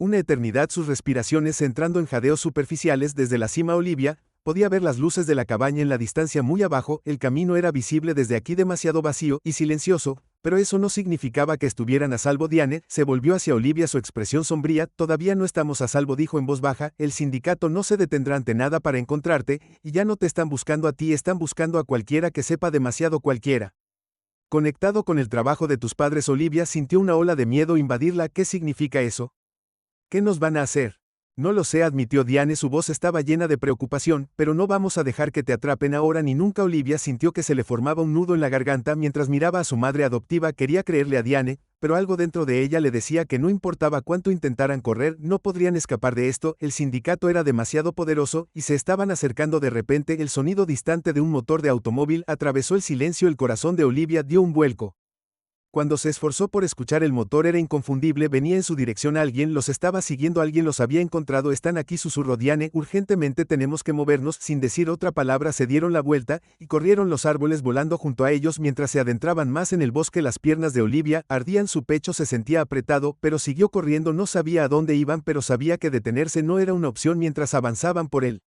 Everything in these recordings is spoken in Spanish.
Una eternidad. Sus respiraciones entrando en jadeos superficiales desde la cima. Olivia podía ver las luces de la cabaña en la distancia muy abajo. El camino era visible desde aquí, demasiado vacío y silencioso, pero eso no significaba que estuvieran a salvo. Diane se volvió hacia Olivia, su expresión sombría. Todavía no estamos a salvo, dijo en voz baja. El sindicato no se detendrá ante nada para encontrarte, y ya no te están buscando a ti, están buscando a cualquiera que sepa demasiado. Cualquiera conectado con el trabajo de tus padres. Olivia sintió una ola de miedo invadirla. ¿Qué significa eso? ¿Qué nos van a hacer? No lo sé, admitió Diane, su voz estaba llena de preocupación, pero no vamos a dejar que te atrapen ahora ni nunca. Olivia sintió que se le formaba un nudo en la garganta mientras miraba a su madre adoptiva. Quería creerle a Diane, pero algo dentro de ella le decía que no importaba cuánto intentaran correr, no podrían escapar de esto. El sindicato era demasiado poderoso, y se estaban acercando. De repente, el sonido distante de un motor de automóvil atravesó el silencio. El corazón de Olivia dio un vuelco. Cuando se esforzó por escuchar, el motor era inconfundible, venía en su dirección. Alguien los estaba siguiendo, alguien los había encontrado. Están aquí, susurró Diane, urgentemente tenemos que movernos. Sin decir otra palabra se dieron la vuelta, y corrieron los árboles volando junto a ellos mientras se adentraban más en el bosque. Las piernas de Olivia ardían, su pecho se sentía apretado, pero siguió corriendo. No sabía a dónde iban, pero sabía que detenerse no era una opción mientras avanzaban por él.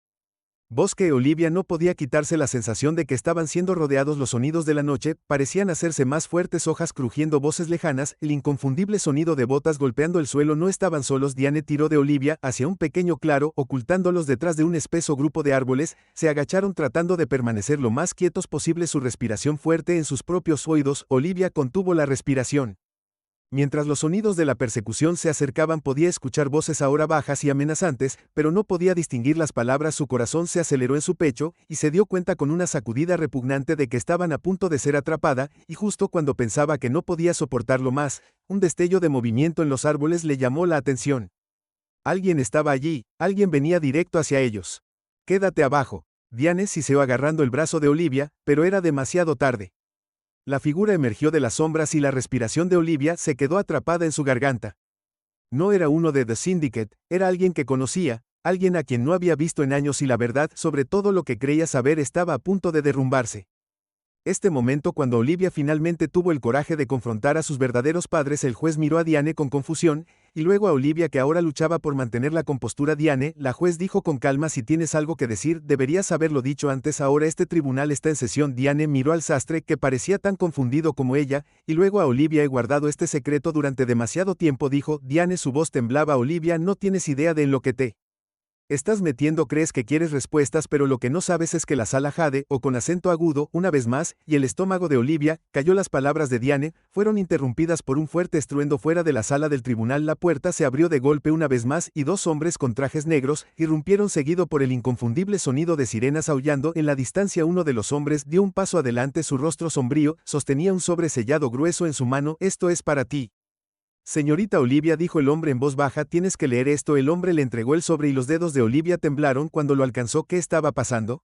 Bosque. Olivia no podía quitarse la sensación de que estaban siendo rodeados. Los sonidos de la noche parecían hacerse más fuertes, hojas crujiendo, voces lejanas, el inconfundible sonido de botas golpeando el suelo. No estaban solos. Diane tiró de Olivia hacia un pequeño claro, ocultándolos detrás de un espeso grupo de árboles. Se agacharon tratando de permanecer lo más quietos posible, su respiración fuerte en sus propios oídos. Olivia contuvo la respiración. Mientras los sonidos de la persecución se acercaban, podía escuchar voces ahora bajas y amenazantes, pero no podía distinguir las palabras. Su corazón se aceleró en su pecho, y se dio cuenta con una sacudida repugnante de que estaban a punto de ser atrapada, y justo cuando pensaba que no podía soportarlo más, un destello de movimiento en los árboles le llamó la atención. Alguien estaba allí, alguien venía directo hacia ellos. Quédate abajo. Diane siseó agarrando el brazo de Olivia, pero era demasiado tarde. La figura emergió de las sombras y la respiración de Olivia se quedó atrapada en su garganta. No era uno de The Syndicate, era alguien que conocía, alguien a quien no había visto en años, y la verdad sobre todo lo que creía saber estaba a punto de derrumbarse. Este momento, cuando Olivia finalmente tuvo el coraje de confrontar a sus verdaderos padres, el juez miró a Diane con confusión, y luego a Olivia, que ahora luchaba por mantener la compostura. Diane, la juez dijo con calma, si tienes algo que decir, deberías haberlo dicho antes. Ahora este tribunal está en sesión. Diane miró al sastre, que parecía tan confundido como ella, y luego a Olivia. He guardado este secreto durante demasiado tiempo, dijo Diane, su voz temblaba. Olivia, no tienes idea de en lo que te estás metiendo. Crees que quieres respuestas, pero lo que no sabes es que la sala jade, o con acento agudo, una vez más, y el estómago de Olivia cayó. Las palabras de Diane fueron interrumpidas por un fuerte estruendo fuera de la sala del tribunal. La puerta se abrió de golpe una vez más, y dos hombres con trajes negros irrumpieron, seguido por el inconfundible sonido de sirenas aullando en la distancia. Uno de los hombres dio un paso adelante, su rostro sombrío, sostenía un sobre sellado grueso en su mano. Esto es para ti. Señorita Olivia, dijo el hombre en voz baja, tienes que leer esto. El hombre le entregó el sobre y los dedos de Olivia temblaron cuando lo alcanzó. ¿Qué estaba pasando?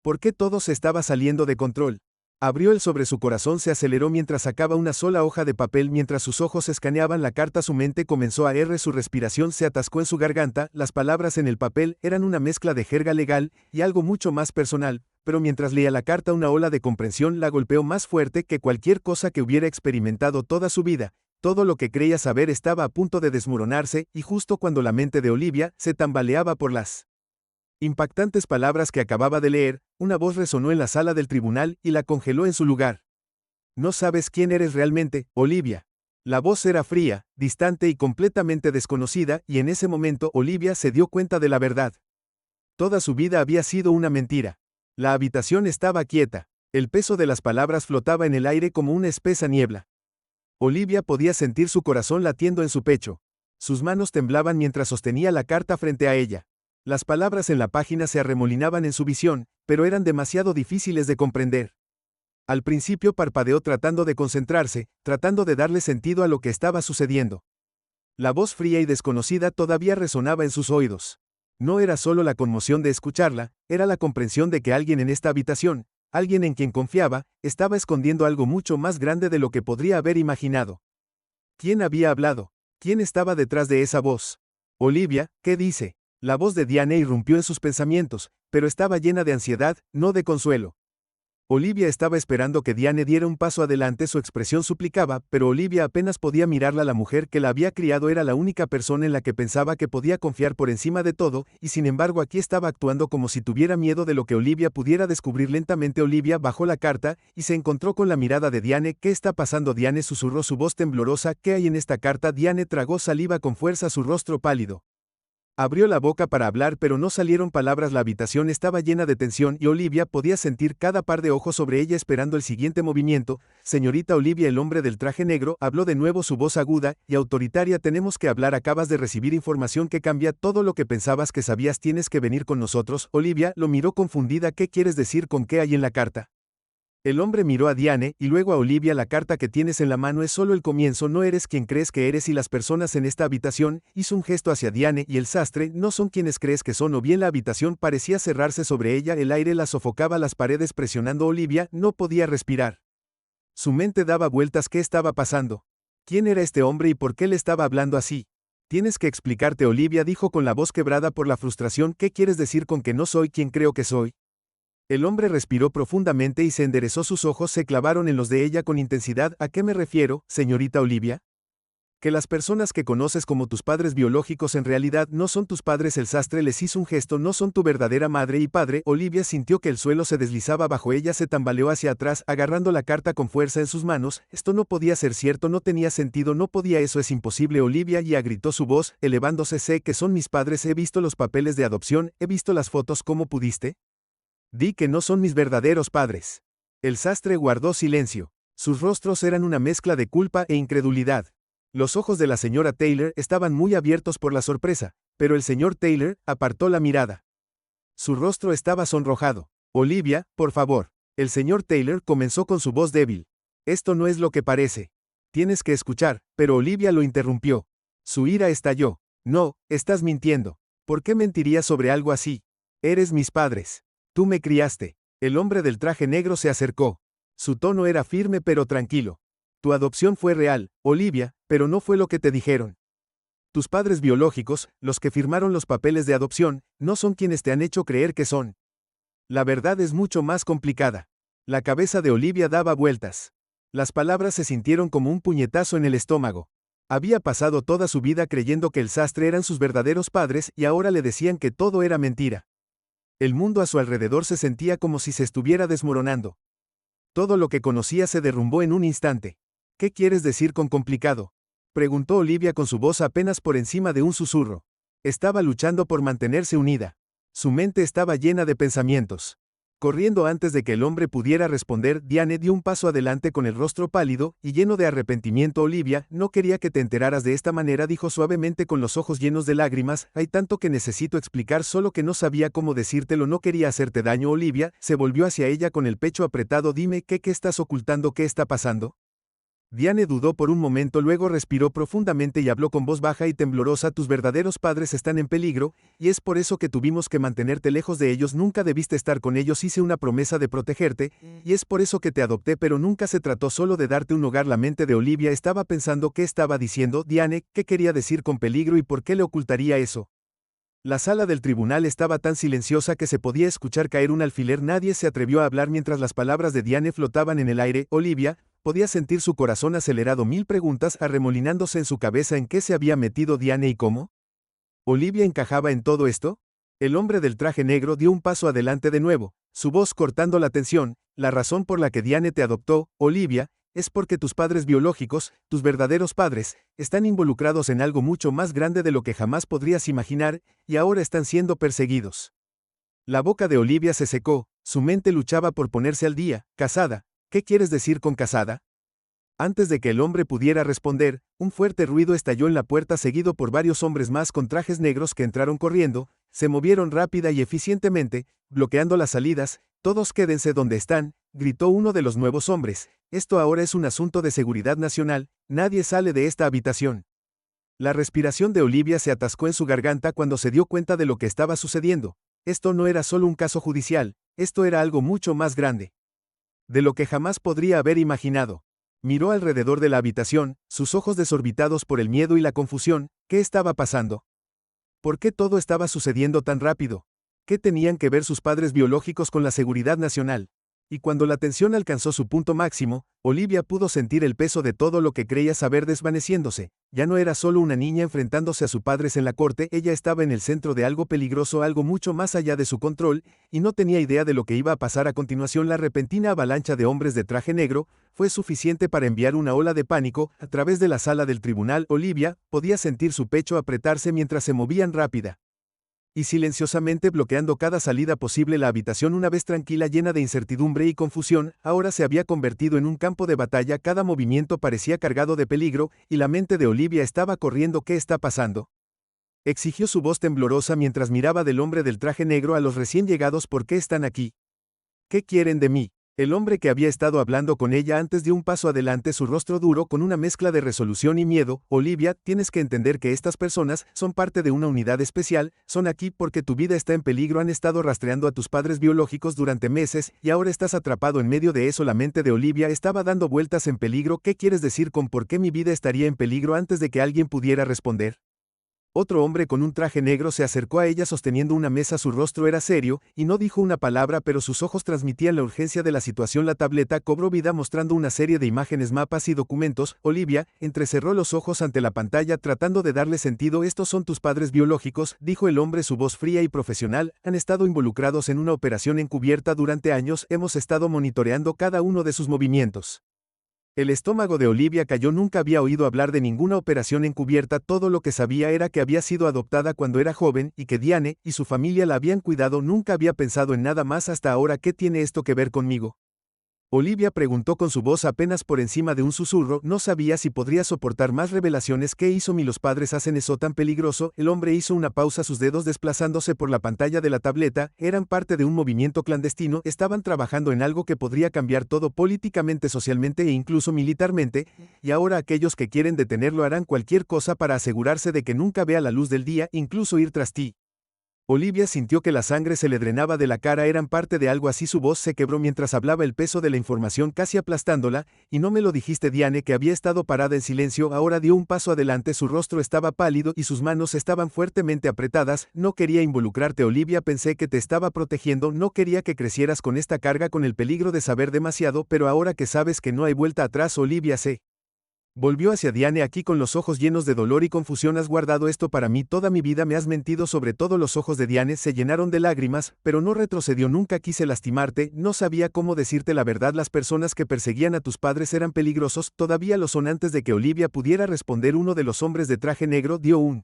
¿Por qué todo se estaba saliendo de control? Abrió el sobre, su corazón se aceleró mientras sacaba una sola hoja de papel. Mientras sus ojos escaneaban la carta, su mente comenzó a su respiración se atascó en su garganta. Las palabras en el papel eran una mezcla de jerga legal y algo mucho más personal, pero mientras leía la carta, una ola de comprensión la golpeó más fuerte que cualquier cosa que hubiera experimentado toda su vida. Todo lo que creía saber estaba a punto de desmoronarse, y justo cuando la mente de Olivia se tambaleaba por las impactantes palabras que acababa de leer, una voz resonó en la sala del tribunal y la congeló en su lugar. No sabes quién eres realmente, Olivia. La voz era fría, distante y completamente desconocida, y en ese momento Olivia se dio cuenta de la verdad. Toda su vida había sido una mentira. La habitación estaba quieta. El peso de las palabras flotaba en el aire como una espesa niebla. Olivia podía sentir su corazón latiendo en su pecho. Sus manos temblaban mientras sostenía la carta frente a ella. Las palabras en la página se arremolinaban en su visión, pero eran demasiado difíciles de comprender. Al principio parpadeó tratando de concentrarse, tratando de darle sentido a lo que estaba sucediendo. La voz fría y desconocida todavía resonaba en sus oídos. No era solo la conmoción de escucharla, era la comprensión de que alguien en esta habitación, alguien en quien confiaba, estaba escondiendo algo mucho más grande de lo que podría haber imaginado. ¿Quién había hablado? ¿Quién estaba detrás de esa voz? Olivia, ¿qué dice? La voz de Diane irrumpió en sus pensamientos, pero estaba llena de ansiedad, no de consuelo. Olivia estaba esperando que Diane diera un paso adelante, su expresión suplicaba, pero Olivia apenas podía mirarla. La mujer que la había criado era la única persona en la que pensaba que podía confiar por encima de todo, y sin embargo aquí estaba actuando como si tuviera miedo de lo que Olivia pudiera descubrir. Lentamente Olivia bajó la carta, y se encontró con la mirada de Diane. ¿Qué está pasando? Diane susurró, su voz temblorosa. ¿Qué hay en esta carta? Diane tragó saliva con fuerza, su rostro pálido. Abrió la boca para hablar, pero no salieron palabras. La habitación estaba llena de tensión y Olivia podía sentir cada par de ojos sobre ella esperando el siguiente movimiento. Señorita Olivia, el hombre del traje negro habló de nuevo, su voz aguda y autoritaria. Tenemos que hablar, acabas de recibir información que cambia todo lo que pensabas que sabías. Tienes que venir con nosotros. Olivia lo miró confundida. ¿Qué quieres decir con qué hay en la carta? El hombre miró a Diane y luego a Olivia. La carta que tienes en la mano es solo el comienzo, no eres quien crees que eres y las personas en esta habitación, hizo un gesto hacia Diane, y el sastre, no son quienes crees que son. O bien la habitación parecía cerrarse sobre ella, el aire la sofocaba, las paredes presionando a Olivia, no podía respirar. Su mente daba vueltas. ¿Qué estaba pasando? ¿Quién era este hombre y por qué le estaba hablando así? Tienes que explicarte, Olivia dijo con la voz quebrada por la frustración. ¿Qué quieres decir con que no soy quien creo que soy? El hombre respiró profundamente y se enderezó, sus ojos se clavaron en los de ella con intensidad. ¿A qué me refiero, señorita Olivia? Que las personas que conoces como tus padres biológicos en realidad no son tus padres. El sastre les hizo un gesto, no son tu verdadera madre y padre. Olivia sintió que el suelo se deslizaba bajo ella, se tambaleó hacia atrás, agarrando la carta con fuerza en sus manos. Esto no podía ser cierto, no tenía sentido, no podía, eso es imposible. Olivia ya gritó, su voz, elevándose. Sé que son mis padres, he visto los papeles de adopción, he visto las fotos. ¿Cómo pudiste? Di que no son mis verdaderos padres. El sastre guardó silencio. Sus rostros eran una mezcla de culpa e incredulidad. Los ojos de la señora Taylor estaban muy abiertos por la sorpresa, pero el señor Taylor apartó la mirada. Su rostro estaba sonrojado. Olivia, por favor. El señor Taylor comenzó con su voz débil. Esto no es lo que parece. Tienes que escuchar, pero Olivia lo interrumpió. Su ira estalló. No, estás mintiendo. ¿Por qué mentirías sobre algo así? Eres mis padres. Tú me criaste. El hombre del traje negro se acercó. Su tono era firme pero tranquilo. Tu adopción fue real, Olivia, pero no fue lo que te dijeron. Tus padres biológicos, los que firmaron los papeles de adopción, no son quienes te han hecho creer que son. La verdad es mucho más complicada. La cabeza de Olivia daba vueltas. Las palabras se sintieron como un puñetazo en el estómago. Había pasado toda su vida creyendo que el sastre eran sus verdaderos padres y ahora le decían que todo era mentira. El mundo a su alrededor se sentía como si se estuviera desmoronando. Todo lo que conocía se derrumbó en un instante. ¿Qué quieres decir con complicado? Preguntó Olivia con su voz apenas por encima de un susurro. Estaba luchando por mantenerse unida. Su mente estaba llena de pensamientos. Corriendo antes de que el hombre pudiera responder, Diane dio un paso adelante con el rostro pálido y lleno de arrepentimiento. Olivia, no quería que te enteraras de esta manera, dijo suavemente con los ojos llenos de lágrimas. Hay tanto que necesito explicar, solo que no sabía cómo decírtelo, no quería hacerte daño. Olivia se volvió hacia ella con el pecho apretado. Dime, ¿qué estás ocultando? ¿Qué está pasando? Diane dudó por un momento, luego respiró profundamente y habló con voz baja y temblorosa. Tus verdaderos padres están en peligro, y es por eso que tuvimos que mantenerte lejos de ellos. Nunca debiste estar con ellos, hice una promesa de protegerte, y es por eso que te adopté, pero nunca se trató solo de darte un hogar. La mente de Olivia estaba pensando qué estaba diciendo Diane, qué quería decir con peligro y por qué le ocultaría eso. La sala del tribunal estaba tan silenciosa que se podía escuchar caer un alfiler. Nadie se atrevió a hablar mientras las palabras de Diane flotaban en el aire. Olivia podía sentir su corazón acelerado, mil preguntas arremolinándose en su cabeza. ¿En qué se había metido Diane y cómo? ¿Olivia encajaba en todo esto? El hombre del traje negro dio un paso adelante de nuevo, su voz cortando la tensión. La razón por la que Diane te adoptó, Olivia, es porque tus padres biológicos, tus verdaderos padres, están involucrados en algo mucho más grande de lo que jamás podrías imaginar, y ahora están siendo perseguidos. La boca de Olivia se secó, su mente luchaba por ponerse al día. ¿Casada? ¿Qué quieres decir con casada? Antes de que el hombre pudiera responder, un fuerte ruido estalló en la puerta, seguido por varios hombres más con trajes negros que entraron corriendo, se movieron rápida y eficientemente, bloqueando las salidas. Todos quédense donde están, gritó uno de los nuevos hombres. Esto ahora es un asunto de seguridad nacional, nadie sale de esta habitación. La respiración de Olivia se atascó en su garganta cuando se dio cuenta de lo que estaba sucediendo. Esto no era solo un caso judicial, esto era algo mucho más grande. De lo que jamás podría haber imaginado. Miró alrededor de la habitación, sus ojos desorbitados por el miedo y la confusión. ¿Qué estaba pasando? ¿Por qué todo estaba sucediendo tan rápido? ¿Qué tenían que ver sus padres biológicos con la seguridad nacional? Y cuando la tensión alcanzó su punto máximo, Olivia pudo sentir el peso de todo lo que creía saber desvaneciéndose. Ya no era solo una niña enfrentándose a sus padres en la corte, ella estaba en el centro de algo peligroso, algo mucho más allá de su control, y no tenía idea de lo que iba a pasar a continuación. La repentina avalancha de hombres de traje negro fue suficiente para enviar una ola de pánico a través de la sala del tribunal. Olivia podía sentir su pecho apretarse mientras se movían rápida y silenciosamente bloqueando cada salida posible. La habitación, una vez tranquila, llena de incertidumbre y confusión, ahora se había convertido en un campo de batalla. Cada movimiento parecía cargado de peligro, y la mente de Olivia estaba corriendo. ¿Qué está pasando?, exigió su voz temblorosa mientras miraba del hombre del traje negro a los recién llegados. ¿Por qué están aquí? ¿Qué quieren de mí? El hombre que había estado hablando con ella antes dio un paso adelante, su rostro duro con una mezcla de resolución y miedo. Olivia, tienes que entender que estas personas son parte de una unidad especial, son aquí porque tu vida está en peligro. Han estado rastreando a tus padres biológicos durante meses, y ahora estás atrapado en medio de eso. La mente de Olivia estaba dando vueltas. ¿En peligro? ¿Qué quieres decir con por qué mi vida estaría en peligro? Antes de que alguien pudiera responder, otro hombre con un traje negro se acercó a ella sosteniendo una mesa. Su rostro era serio, y no dijo una palabra, pero sus ojos transmitían la urgencia de la situación. La tableta cobró vida mostrando una serie de imágenes, mapas y documentos. Olivia entrecerró los ojos ante la pantalla tratando de darle sentido. Estos son tus padres biológicos, dijo el hombre, su voz fría y profesional. Han estado involucrados en una operación encubierta durante años. Hemos estado monitoreando cada uno de sus movimientos. El estómago de Olivia cayó. Nunca había oído hablar de ninguna operación encubierta. Todo lo que sabía era que había sido adoptada cuando era joven y que Diane y su familia la habían cuidado. Nunca había pensado en nada más hasta ahora. ¿Qué tiene esto que ver conmigo?, Olivia preguntó con su voz apenas por encima de un susurro. No sabía si podría soportar más revelaciones. ¿Qué hizo mi? Los padres hacen eso tan peligroso. El hombre hizo una pausa, sus dedos desplazándose por la pantalla de la tableta. Eran parte de un movimiento clandestino, estaban trabajando en algo que podría cambiar todo políticamente, socialmente e incluso militarmente, y ahora aquellos que quieren detenerlo harán cualquier cosa para asegurarse de que nunca vea la luz del día, incluso ir tras ti. Olivia sintió que la sangre se le drenaba de la cara. Eran parte de algo así. Su voz se quebró mientras hablaba, el peso de la información casi aplastándola. Y no me lo dijiste. Diane, que había estado parada en silencio, ahora dio un paso adelante. Su rostro estaba pálido y sus manos estaban fuertemente apretadas. No quería involucrarte, Olivia. Pensé que te estaba protegiendo. No quería que crecieras con esta carga, con el peligro de saber demasiado, pero ahora que sabes que no hay vuelta atrás, Olivia se volvió hacia Diane, aquí con los ojos llenos de dolor y confusión. Has guardado esto para mí toda mi vida, me has mentido sobre todo. Los ojos de Diane se llenaron de lágrimas, pero no retrocedió. Nunca quise lastimarte, no sabía cómo decirte la verdad. Las personas que perseguían a tus padres eran peligrosos, todavía lo son. Antes de que Olivia pudiera responder, uno de los hombres de traje negro dio un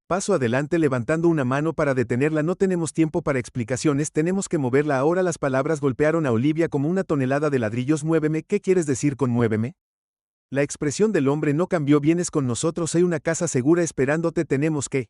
paso adelante levantando una mano para detenerla. No tenemos tiempo para explicaciones, tenemos que moverla ahora. Las palabras golpearon a Olivia como una tonelada de ladrillos. Muéveme. ¿Qué quieres decir con muéveme? La expresión del hombre no cambió. Vienes con nosotros, hay una casa segura esperándote, tenemos que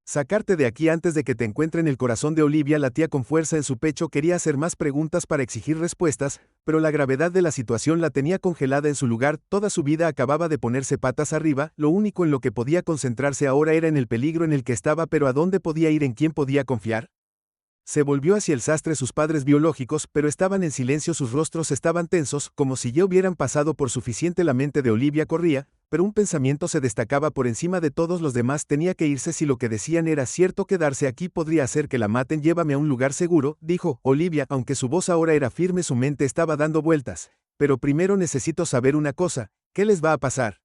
sacarte de aquí antes de que te encuentren. El corazón de Olivia latía con fuerza en su pecho. Quería hacer más preguntas para exigir respuestas, pero la gravedad de la situación la tenía congelada en su lugar. Toda su vida acababa de ponerse patas arriba. Lo único en lo que podía concentrarse ahora era en el peligro en el que estaba. Pero ¿a dónde podía ir? ¿En quién podía confiar? Se volvió hacia el sastre, sus padres biológicos, pero estaban en silencio. Sus rostros estaban tensos, como si ya hubieran pasado por suficiente. La mente de Olivia corría, pero un pensamiento se destacaba por encima de todos los demás. Tenía que irse. Si lo que decían era cierto, quedarse aquí podría hacer que la maten. Llévame a un lugar seguro, dijo Olivia, aunque su voz ahora era firme. Su mente estaba dando vueltas. Pero primero necesito saber una cosa, ¿qué les va a pasar?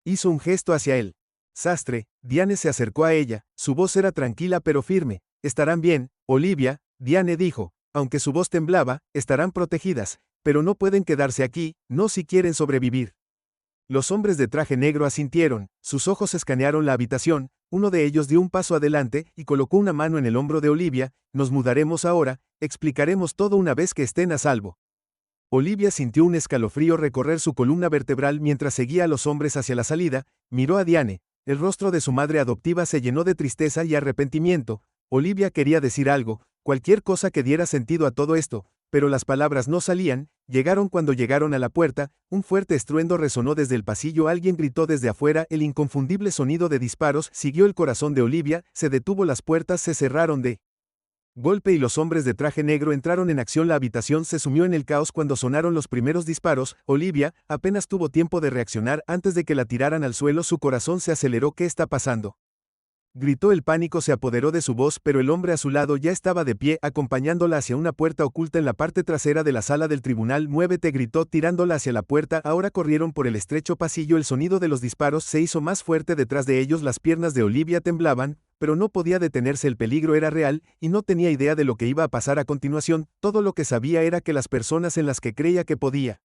Hizo un gesto hacia él. Sastre, Diane se acercó a ella, su voz era tranquila pero firme. Estarán bien, Olivia, Diane dijo, aunque su voz temblaba, estarán protegidas, pero no pueden quedarse aquí, no si quieren sobrevivir. Los hombres de traje negro asintieron, sus ojos escanearon la habitación. Uno de ellos dio un paso adelante y colocó una mano en el hombro de Olivia. Nos mudaremos ahora, explicaremos todo una vez que estén a salvo. Olivia sintió un escalofrío recorrer su columna vertebral mientras seguía a los hombres hacia la salida. Miró a Diane, el rostro de su madre adoptiva se llenó de tristeza y arrepentimiento. Olivia quería decir algo, cualquier cosa que diera sentido a todo esto, pero las palabras no salían. Llegaron. Cuando llegaron a la puerta, un fuerte estruendo resonó desde el pasillo. Alguien gritó desde afuera. El inconfundible sonido de disparos siguió el corazón de Olivia. Se detuvo, las puertas se cerraron de golpe y los hombres de traje negro entraron en acción. La habitación se sumió en el caos cuando sonaron los primeros disparos. Olivia apenas tuvo tiempo de reaccionar antes de que la tiraran al suelo. Su corazón se aceleró. ¿Qué está pasando? Gritó. El pánico se apoderó de su voz, pero el hombre a su lado ya estaba de pie, acompañándola hacia una puerta oculta en la parte trasera de la sala del tribunal. Muévete, gritó, tirándola hacia la puerta. Ahora corrieron por el estrecho pasillo. El sonido de los disparos se hizo más fuerte detrás de ellos. Las piernas de Olivia temblaban, pero no podía detenerse. El peligro era real, y no tenía idea de lo que iba a pasar a continuación. Todo lo que sabía era que las personas en las que creía que podía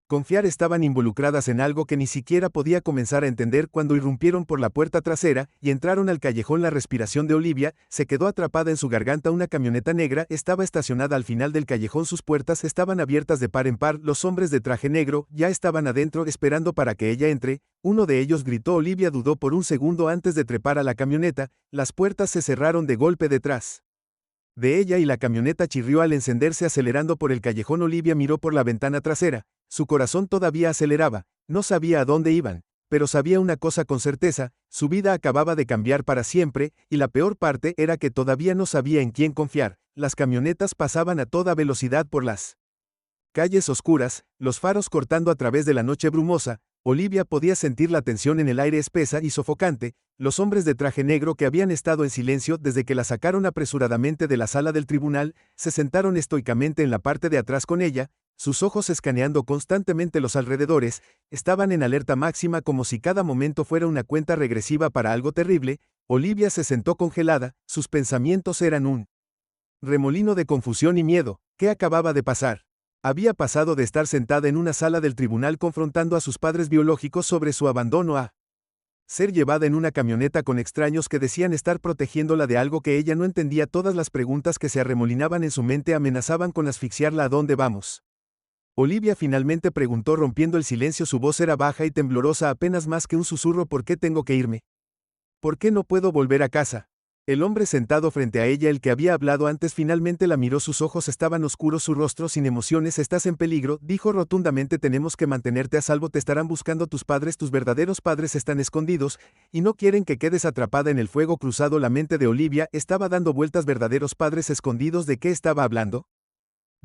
confiar estaban involucradas en algo que ni siquiera podía comenzar a entender. Cuando irrumpieron por la puerta trasera y entraron al callejón, la respiración de Olivia se quedó atrapada en su garganta. Una camioneta negra estaba estacionada al final del callejón. Sus puertas estaban abiertas de par en par. Los hombres de traje negro ya estaban adentro esperando para que ella entre. Uno de ellos gritó. Olivia dudó por un segundo antes de trepar a la camioneta. Las puertas se cerraron de golpe detrás de ella y la camioneta chirrió al encenderse. Acelerando por el callejón, Olivia miró por la ventana trasera. Su corazón todavía aceleraba. No sabía a dónde iban, pero sabía una cosa con certeza: su vida acababa de cambiar para siempre, y la peor parte era que todavía no sabía en quién confiar. Las camionetas pasaban a toda velocidad por las calles oscuras, los faros cortando a través de la noche brumosa. Olivia podía sentir la tensión en el aire, espesa y sofocante. Los hombres de traje negro, que habían estado en silencio desde que la sacaron apresuradamente de la sala del tribunal, se sentaron estoicamente en la parte de atrás con ella, sus ojos escaneando constantemente los alrededores. Estaban en alerta máxima, como si cada momento fuera una cuenta regresiva para algo terrible. Olivia se sentó congelada, sus pensamientos eran un remolino de confusión y miedo. ¿Qué acababa de pasar? Había pasado de estar sentada en una sala del tribunal confrontando a sus padres biológicos sobre su abandono a ser llevada en una camioneta con extraños que decían estar protegiéndola de algo que ella no entendía. Todas las preguntas que se arremolinaban en su mente amenazaban con asfixiarla. ¿A dónde vamos? Olivia finalmente preguntó, rompiendo el silencio. Su voz era baja y temblorosa, apenas más que un susurro. ¿Por qué tengo que irme? ¿Por qué no puedo volver a casa? El hombre sentado frente a ella, el que había hablado antes, finalmente la miró. Sus ojos estaban oscuros, su rostro sin emociones. Estás en peligro, dijo rotundamente. Tenemos que mantenerte a salvo. Te estarán buscando tus padres. Tus verdaderos padres están escondidos, y no quieren que quedes atrapada en el fuego cruzado. La mente de Olivia estaba dando vueltas. ¿Verdaderos padres escondidos? ¿De qué estaba hablando?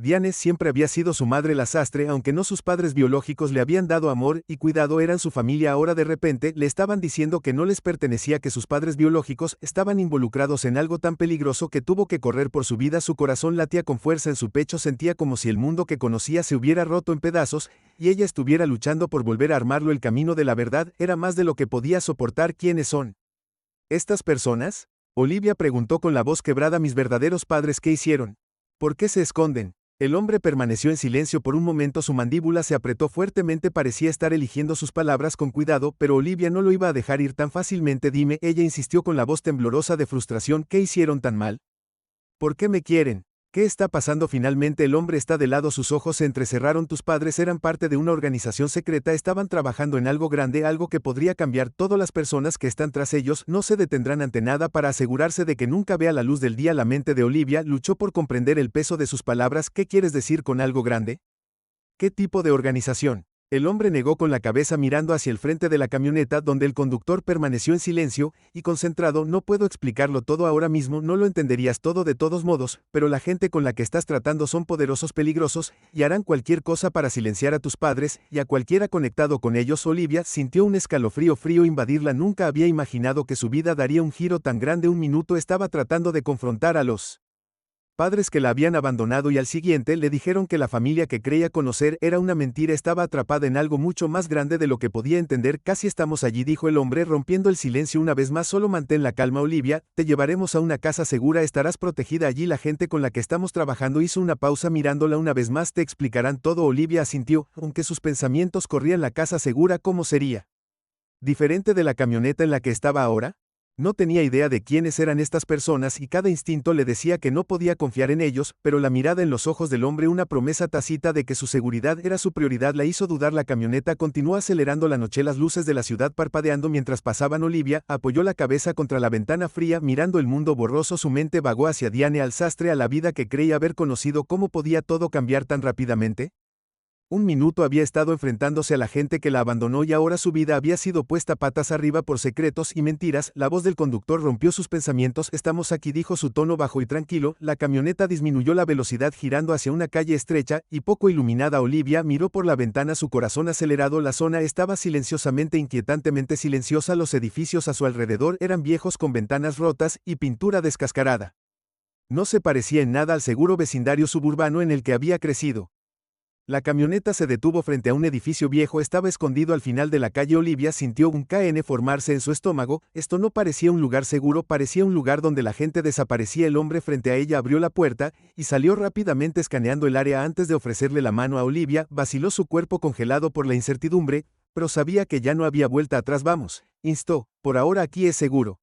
Diane siempre había sido su madre, la sastre, aunque no sus padres biológicos. Le habían dado amor y cuidado, eran su familia. Ahora de repente le estaban diciendo que no les pertenecía, que sus padres biológicos estaban involucrados en algo tan peligroso que tuvo que correr por su vida. Su corazón latía con fuerza en su pecho, sentía como si el mundo que conocía se hubiera roto en pedazos, y ella estuviera luchando por volver a armarlo. El camino de la verdad era más de lo que podía soportar. ¿Quiénes son estas personas? Olivia preguntó con la voz quebrada. Mis verdaderos padres. ¿Qué hicieron? ¿Por qué se esconden? El hombre permaneció en silencio por un momento. Su mandíbula se apretó fuertemente. Parecía estar eligiendo sus palabras con cuidado, pero Olivia no lo iba a dejar ir tan fácilmente. Dime, ella insistió con la voz temblorosa de frustración. ¿Qué hicieron tan mal? ¿Por qué me quieren? ¿Qué está pasando? Finalmente el hombre está de lado. Sus ojos se entrecerraron. Tus padres eran parte de una organización secreta. Estaban trabajando en algo grande, algo que podría cambiar todo. Las personas que están tras ellos no se detendrán ante nada para asegurarse de que nunca vea la luz del día. La mente de Olivia luchó por comprender el peso de sus palabras. ¿Qué quieres decir con algo grande? ¿Qué tipo de organización? El hombre negó con la cabeza, mirando hacia el frente de la camioneta, donde el conductor permaneció en silencio y concentrado. No puedo explicarlo todo ahora mismo, no lo entenderías todo de todos modos, pero la gente con la que estás tratando son poderosos, peligrosos, y harán cualquier cosa para silenciar a tus padres y a cualquiera conectado con ellos. Olivia sintió un escalofrío frío invadirla. Nunca había imaginado que su vida daría un giro tan grande. Un minuto estaba tratando de confrontar a los padres que la habían abandonado, y al siguiente le dijeron que la familia que creía conocer era una mentira. Estaba atrapada en algo mucho más grande de lo que podía entender. Casi estamos allí, dijo el hombre, rompiendo el silencio una vez más. Solo mantén la calma, Olivia, te llevaremos a una casa segura, estarás protegida allí. La gente con la que estamos trabajando. Hizo una pausa mirándola una vez más. Te explicarán todo. Olivia asintió, aunque sus pensamientos corrían. La casa segura, ¿cómo sería diferente de la camioneta en la que estaba ahora? No tenía idea de quiénes eran estas personas, y cada instinto le decía que no podía confiar en ellos, pero la mirada en los ojos del hombre, una promesa tácita de que su seguridad era su prioridad, la hizo dudar. La camioneta continuó acelerando la noche, las luces de la ciudad parpadeando mientras pasaban. Olivia apoyó la cabeza contra la ventana fría, mirando el mundo borroso. Su mente vagó hacia Diane, al sastre, a la vida que creía haber conocido. ¿Cómo podía todo cambiar tan rápidamente? Un minuto había estado enfrentándose a la gente que la abandonó y ahora su vida había sido puesta patas arriba por secretos y mentiras. La voz del conductor rompió sus pensamientos. Estamos aquí, dijo su tono bajo y tranquilo. La camioneta disminuyó la velocidad girando hacia una calle estrecha y poco iluminada. Olivia miró por la ventana, su corazón acelerado. La zona estaba silenciosamente, inquietantemente silenciosa. Los edificios a su alrededor eran viejos con ventanas rotas y pintura descascarada. No se parecía en nada al seguro vecindario suburbano en el que había crecido. La camioneta se detuvo frente a un edificio viejo, estaba escondido al final de la calle. Olivia sintió un KN formarse en su estómago. Esto no parecía un lugar seguro, parecía un lugar donde la gente desaparecía. El hombre frente a ella abrió la puerta y salió rápidamente escaneando el área antes de ofrecerle la mano a Olivia. Vaciló, su cuerpo congelado por la incertidumbre, pero sabía que ya no había vuelta atrás. Vamos, instó, por ahora aquí es seguro.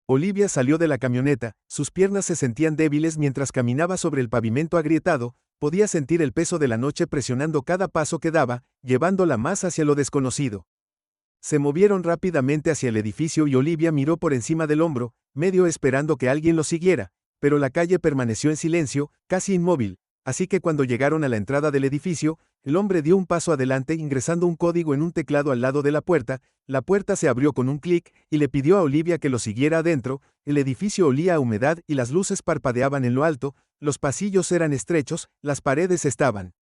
Olivia salió de la camioneta, sus piernas se sentían débiles mientras caminaba sobre el pavimento agrietado. Podía sentir el peso de la noche presionando cada paso que daba, llevándola más hacia lo desconocido. Se movieron rápidamente hacia el edificio y Olivia miró por encima del hombro, medio esperando que alguien lo siguiera, pero la calle permaneció en silencio, casi inmóvil, así que cuando llegaron a la entrada del edificio, el hombre dio un paso adelante ingresando un código en un teclado al lado de la puerta se abrió con un clic y le pidió a Olivia que lo siguiera adentro. El edificio olía a humedad y las luces parpadeaban en lo alto. Los pasillos eran estrechos, las paredes estaban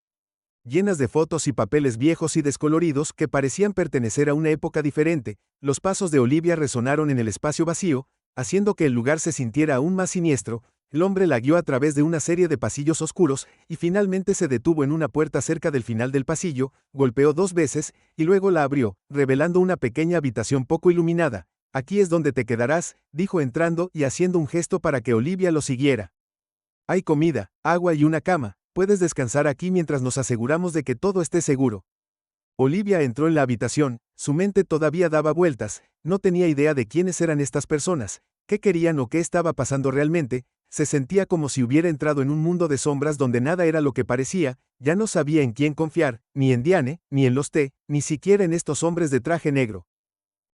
llenas de fotos y papeles viejos y descoloridos que parecían pertenecer a una época diferente. Los pasos de Olivia resonaron en el espacio vacío, haciendo que el lugar se sintiera aún más siniestro. El hombre la guió a través de una serie de pasillos oscuros y finalmente se detuvo en una puerta cerca del final del pasillo, golpeó 2 veces y luego la abrió, revelando una pequeña habitación poco iluminada. Aquí es donde te quedarás, dijo entrando y haciendo un gesto para que Olivia lo siguiera. Hay comida, agua y una cama. Puedes descansar aquí mientras nos aseguramos de que todo esté seguro. Olivia entró en la habitación, su mente todavía daba vueltas, no tenía idea de quiénes eran estas personas, qué querían o qué estaba pasando realmente. Se sentía como si hubiera entrado en un mundo de sombras donde nada era lo que parecía. Ya no sabía en quién confiar, ni en Diane, ni en los T, ni siquiera en estos hombres de traje negro.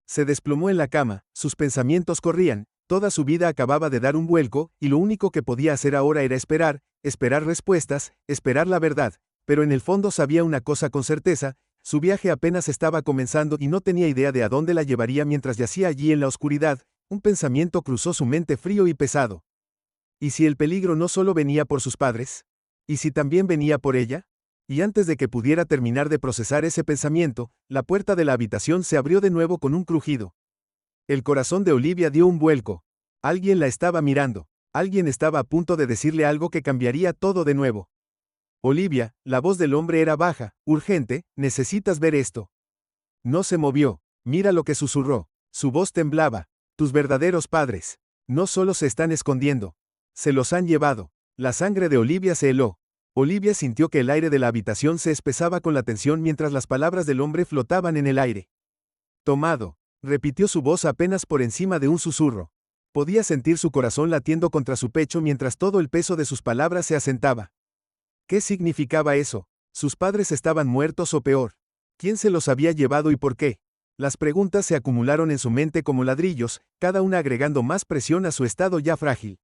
Se desplomó en la cama, sus pensamientos corrían, toda su vida acababa de dar un vuelco, y lo único que podía hacer ahora era esperar respuestas, esperar la verdad, pero en el fondo sabía una cosa con certeza: su viaje apenas estaba comenzando y no tenía idea de a dónde la llevaría. Mientras yacía allí en la oscuridad, un pensamiento cruzó su mente frío y pesado. ¿Y si el peligro no solo venía por sus padres? ¿Y si también venía por ella? Y antes de que pudiera terminar de procesar ese pensamiento, la puerta de la habitación se abrió de nuevo con un crujido. El corazón de Olivia dio un vuelco. Alguien la estaba mirando. Alguien estaba a punto de decirle algo que cambiaría todo de nuevo. Olivia, la voz del hombre era baja, urgente, necesitas ver esto. No se movió. Mira lo que susurró. Su voz temblaba. Tus verdaderos padres no solo se están escondiendo. Se los han llevado. La sangre de Olivia se heló. Olivia sintió que el aire de la habitación se espesaba con la tensión mientras las palabras del hombre flotaban en el aire. Tomado, repitió su voz apenas por encima de un susurro. Podía sentir su corazón latiendo contra su pecho mientras todo el peso de sus palabras se asentaba. ¿Qué significaba eso? ¿Sus padres estaban muertos o peor? ¿Quién se los había llevado y por qué? Las preguntas se acumularon en su mente como ladrillos, cada una agregando más presión a su estado ya frágil.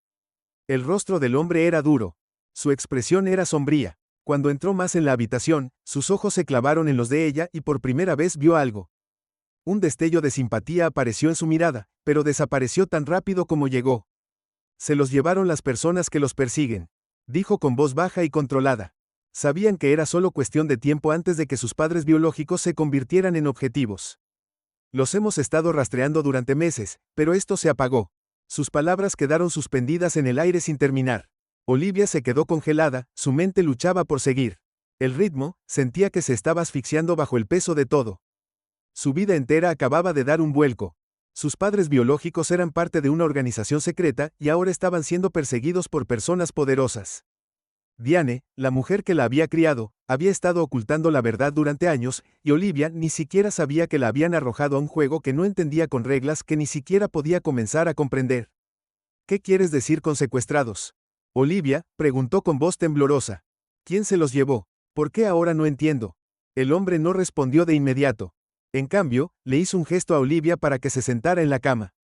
El rostro del hombre era duro. Su expresión era sombría. Cuando entró más en la habitación, sus ojos se clavaron en los de ella y por primera vez vio algo. Un destello de simpatía apareció en su mirada, pero desapareció tan rápido como llegó. Se los llevaron las personas que los persiguen, dijo con voz baja y controlada. Sabían que era solo cuestión de tiempo antes de que sus padres biológicos se convirtieran en objetivos. Los hemos estado rastreando durante meses, pero esto se apagó. Sus palabras quedaron suspendidas en el aire sin terminar. Olivia se quedó congelada, su mente luchaba por seguir. El ritmo, sentía que se estaba asfixiando bajo el peso de todo. Su vida entera acababa de dar un vuelco. Sus padres biológicos eran parte de una organización secreta y ahora estaban siendo perseguidos por personas poderosas. Diane, la mujer que la había criado, había estado ocultando la verdad durante años, y Olivia ni siquiera sabía que la habían arrojado a un juego que no entendía, con reglas que ni siquiera podía comenzar a comprender. ¿Qué quieres decir con secuestrados? Olivia preguntó con voz temblorosa. ¿Quién se los llevó? ¿Por qué ahora no entiendo? El hombre no respondió de inmediato. En cambio, le hizo un gesto a Olivia para que se sentara en la cama.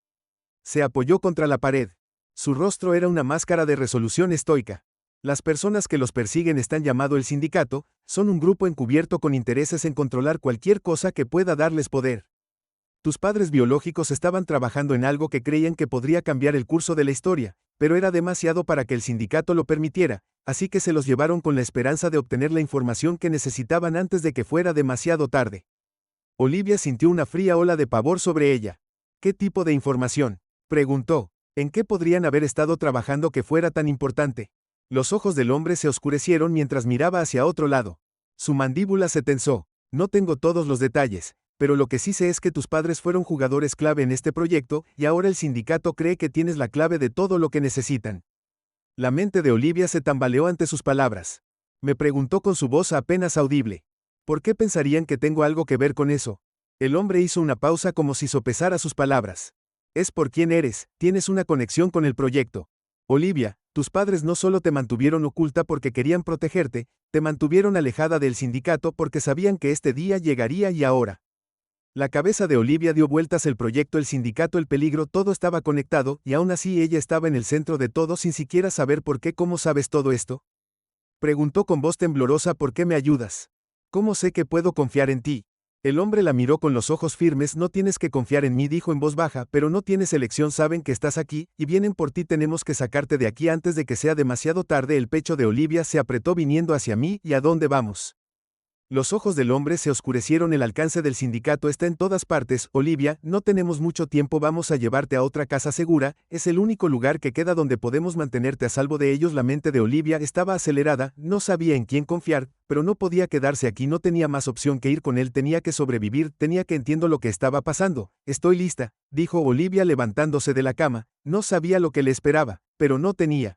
Se apoyó contra la pared. Su rostro era una máscara de resolución estoica. Las personas que los persiguen están llamado el sindicato, son un grupo encubierto con intereses en controlar cualquier cosa que pueda darles poder. Tus padres biológicos estaban trabajando en algo que creían que podría cambiar el curso de la historia, pero era demasiado para que el sindicato lo permitiera, así que se los llevaron con la esperanza de obtener la información que necesitaban antes de que fuera demasiado tarde. Olivia sintió una fría ola de pavor sobre ella. ¿Qué tipo de información?, preguntó. ¿En qué podrían haber estado trabajando que fuera tan importante? Los ojos del hombre se oscurecieron mientras miraba hacia otro lado. Su mandíbula se tensó. No tengo todos los detalles, pero lo que sí sé es que tus padres fueron jugadores clave en este proyecto y ahora el sindicato cree que tienes la clave de todo lo que necesitan. La mente de Olivia se tambaleó ante sus palabras. Me preguntó con su voz apenas audible. ¿Por qué pensarían que tengo algo que ver con eso? El hombre hizo una pausa como si sopesara sus palabras. Es por quién eres, tienes una conexión con el proyecto. Olivia, tus padres no solo te mantuvieron oculta porque querían protegerte, te mantuvieron alejada del sindicato porque sabían que este día llegaría y ahora. La cabeza de Olivia dio vueltas. El proyecto, el sindicato, el peligro, todo estaba conectado y aún así ella estaba en el centro de todo sin siquiera saber por qué. ¿Cómo sabes todo esto?, preguntó con voz temblorosa. ¿Por qué me ayudas? ¿Cómo sé que puedo confiar en ti? El hombre la miró con los ojos firmes. No tienes que confiar en mí, dijo en voz baja, pero no tienes elección. Saben que estás aquí, y vienen por ti. Tenemos que sacarte de aquí antes de que sea demasiado tarde. El pecho de Olivia se apretó viniendo hacia mí. ¿Y a dónde vamos? Los ojos del hombre se oscurecieron. El alcance del sindicato está en todas partes. Olivia, no tenemos mucho tiempo. Vamos a llevarte a otra casa segura. Es el único lugar que queda donde podemos mantenerte a salvo de ellos. La mente de Olivia estaba acelerada. No sabía en quién confiar, pero no podía quedarse aquí. No tenía más opción que ir con él. Tenía que sobrevivir. Entiendo lo que estaba pasando. Estoy lista, dijo Olivia levantándose de la cama. No sabía lo que le esperaba, pero no tenía